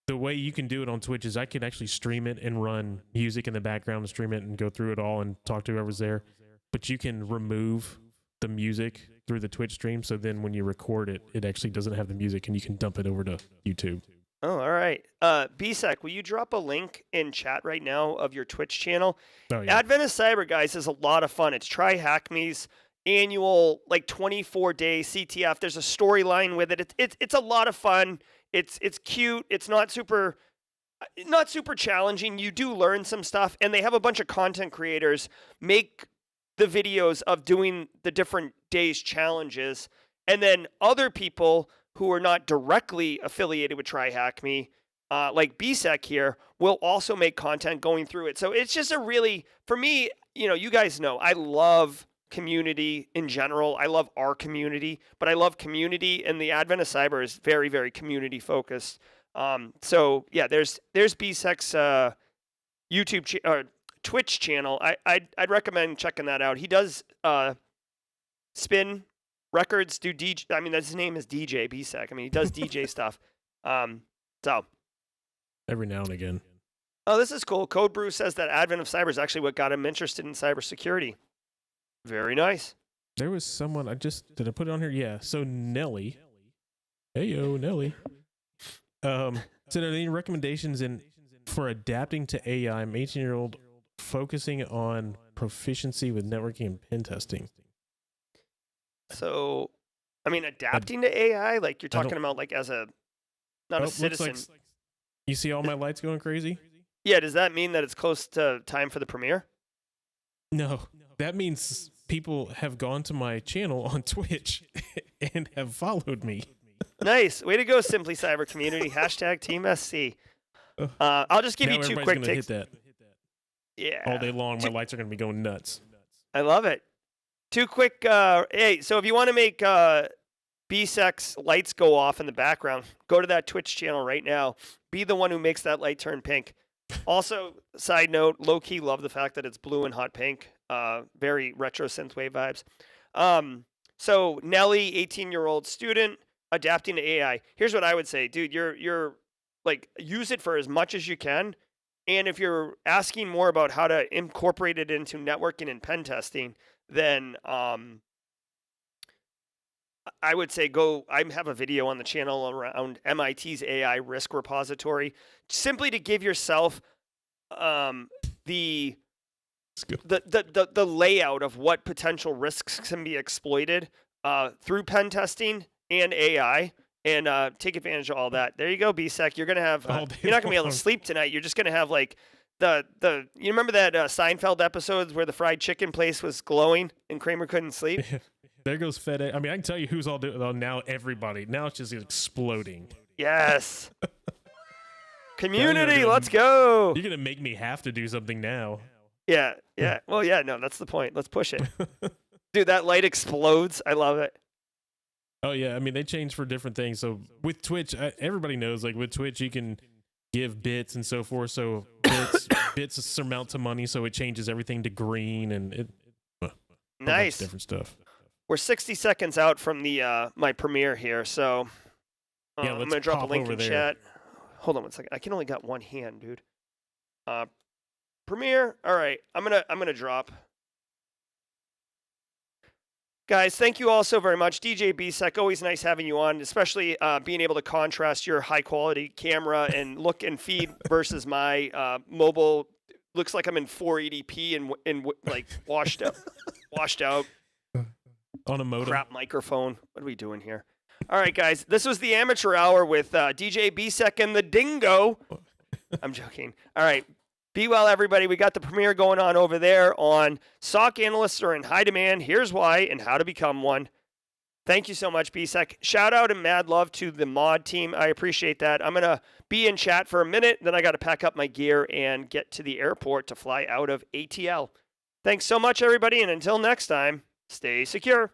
the way you can do it on Twitch is I can actually stream it and run music in the background and stream it and go through it all and talk to whoever's there. But you can remove the music through the Twitch stream. So then when you record it, it actually doesn't have the music and you can dump it over to YouTube. Oh, all right. BSEC, will you drop a link in chat right now of your Twitch channel? Oh, yeah. Adventist Cyber, guys, is a lot of fun. It's Try Hack Me's annual, like 24-day CTF. There's a storyline with it. It's a lot of fun. It's cute. It's not super challenging. You do learn some stuff, and they have a bunch of content creators make the videos of doing the different days challenges, and then other people who are not directly affiliated with Try Hack Me, like BSEC here, will also make content going through it. So it's just a really, for me, you guys know, I love community in general. I love our community, but I love community, and the Adventist Cyber is very, very community focused. So yeah, there's BSEC's YouTube or Twitch channel. I'd recommend checking that out. He does spin records, do DJ. I mean, his name is DJ BSEC. I mean, he does DJ stuff. So Every now and again. oh, this is cool. Code Brew says that Advent of Cyber is actually what got him interested in cybersecurity. Very nice. There was someone did I put it on here? Yeah. So Nelly. Hey yo, Nelly. Said, are there any recommendations for adapting to AI? I'm 18-year-old focusing on proficiency with networking and pen testing. So, I mean, adapting to AI, like you're talking about, like as a not a citizen. Looks like, you see all my lights going crazy? Yeah. Does that mean that it's close to time for the premiere? No, that means people have gone to my channel on Twitch and have followed me. Nice. Way to go, Simply Cyber community. Hashtag Team SC. I'll just give now you two everybody's quick gonna takes. hit that Yeah. all day long. My lights are going to be going nuts. I love it. Two quick. Hey, so if you want to make BSEC's lights go off in the background, go to that Twitch channel right now. Be the one who makes that light turn pink. Also, side note, low key love the fact that it's blue and hot pink. Very retro synthwave vibes. So Nelly, 18-year-old student, adapting to AI. Here's what I would say, dude. You're like, use it for as much as you can. And if you're asking more about how to incorporate it into networking and pen testing, then I would say I have a video on the channel around MIT's AI risk repository, simply to give yourself the layout of what potential risks can be exploited through pen testing and AI, and take advantage of all that. There you go, BSEC. You're gonna have you're not gonna be able to sleep tonight. You're just gonna have like you remember that Seinfeld episodes where the fried chicken place was glowing and Kramer couldn't sleep? There goes FedEx. I mean, I can tell you who's all doing it. Now everybody. Now it's just exploding. Yes. Community, let's go. You're going to make me have to do something now. Yeah. Well, yeah, no, that's the point. Let's push it. Dude, that light explodes. I love it. Oh, yeah. I mean, they change for different things. So with Twitch, everybody knows, like with Twitch, you can give bits and so forth. So bits surmount to money, so it changes everything to green and nice. Different stuff. We're 60 seconds out from the my premiere here, so yeah, I'm gonna drop a link in chat. Hold on one second. I can only got one hand, dude. Premiere. All right, I'm gonna drop. Guys, thank you all so very much. DJ BSEC, always nice having you on, especially being able to contrast your high quality camera and look and feed versus my mobile. Looks like I'm in 480p and like washed out. On a modem. Crap microphone. What are we doing here? All right, guys. This was the Amateur Hour with DJ BSEC and the Dingo. I'm joking. All right. Be well, everybody. We got the premiere going on over there on SOC Analysts Are in High Demand. Here's why and how to become one. Thank you so much, BSEC. Shout out and mad love to the mod team. I appreciate that. I'm going to be in chat for a minute. Then I got to pack up my gear and get to the airport to fly out of ATL. Thanks so much, everybody. And until next time, stay secure.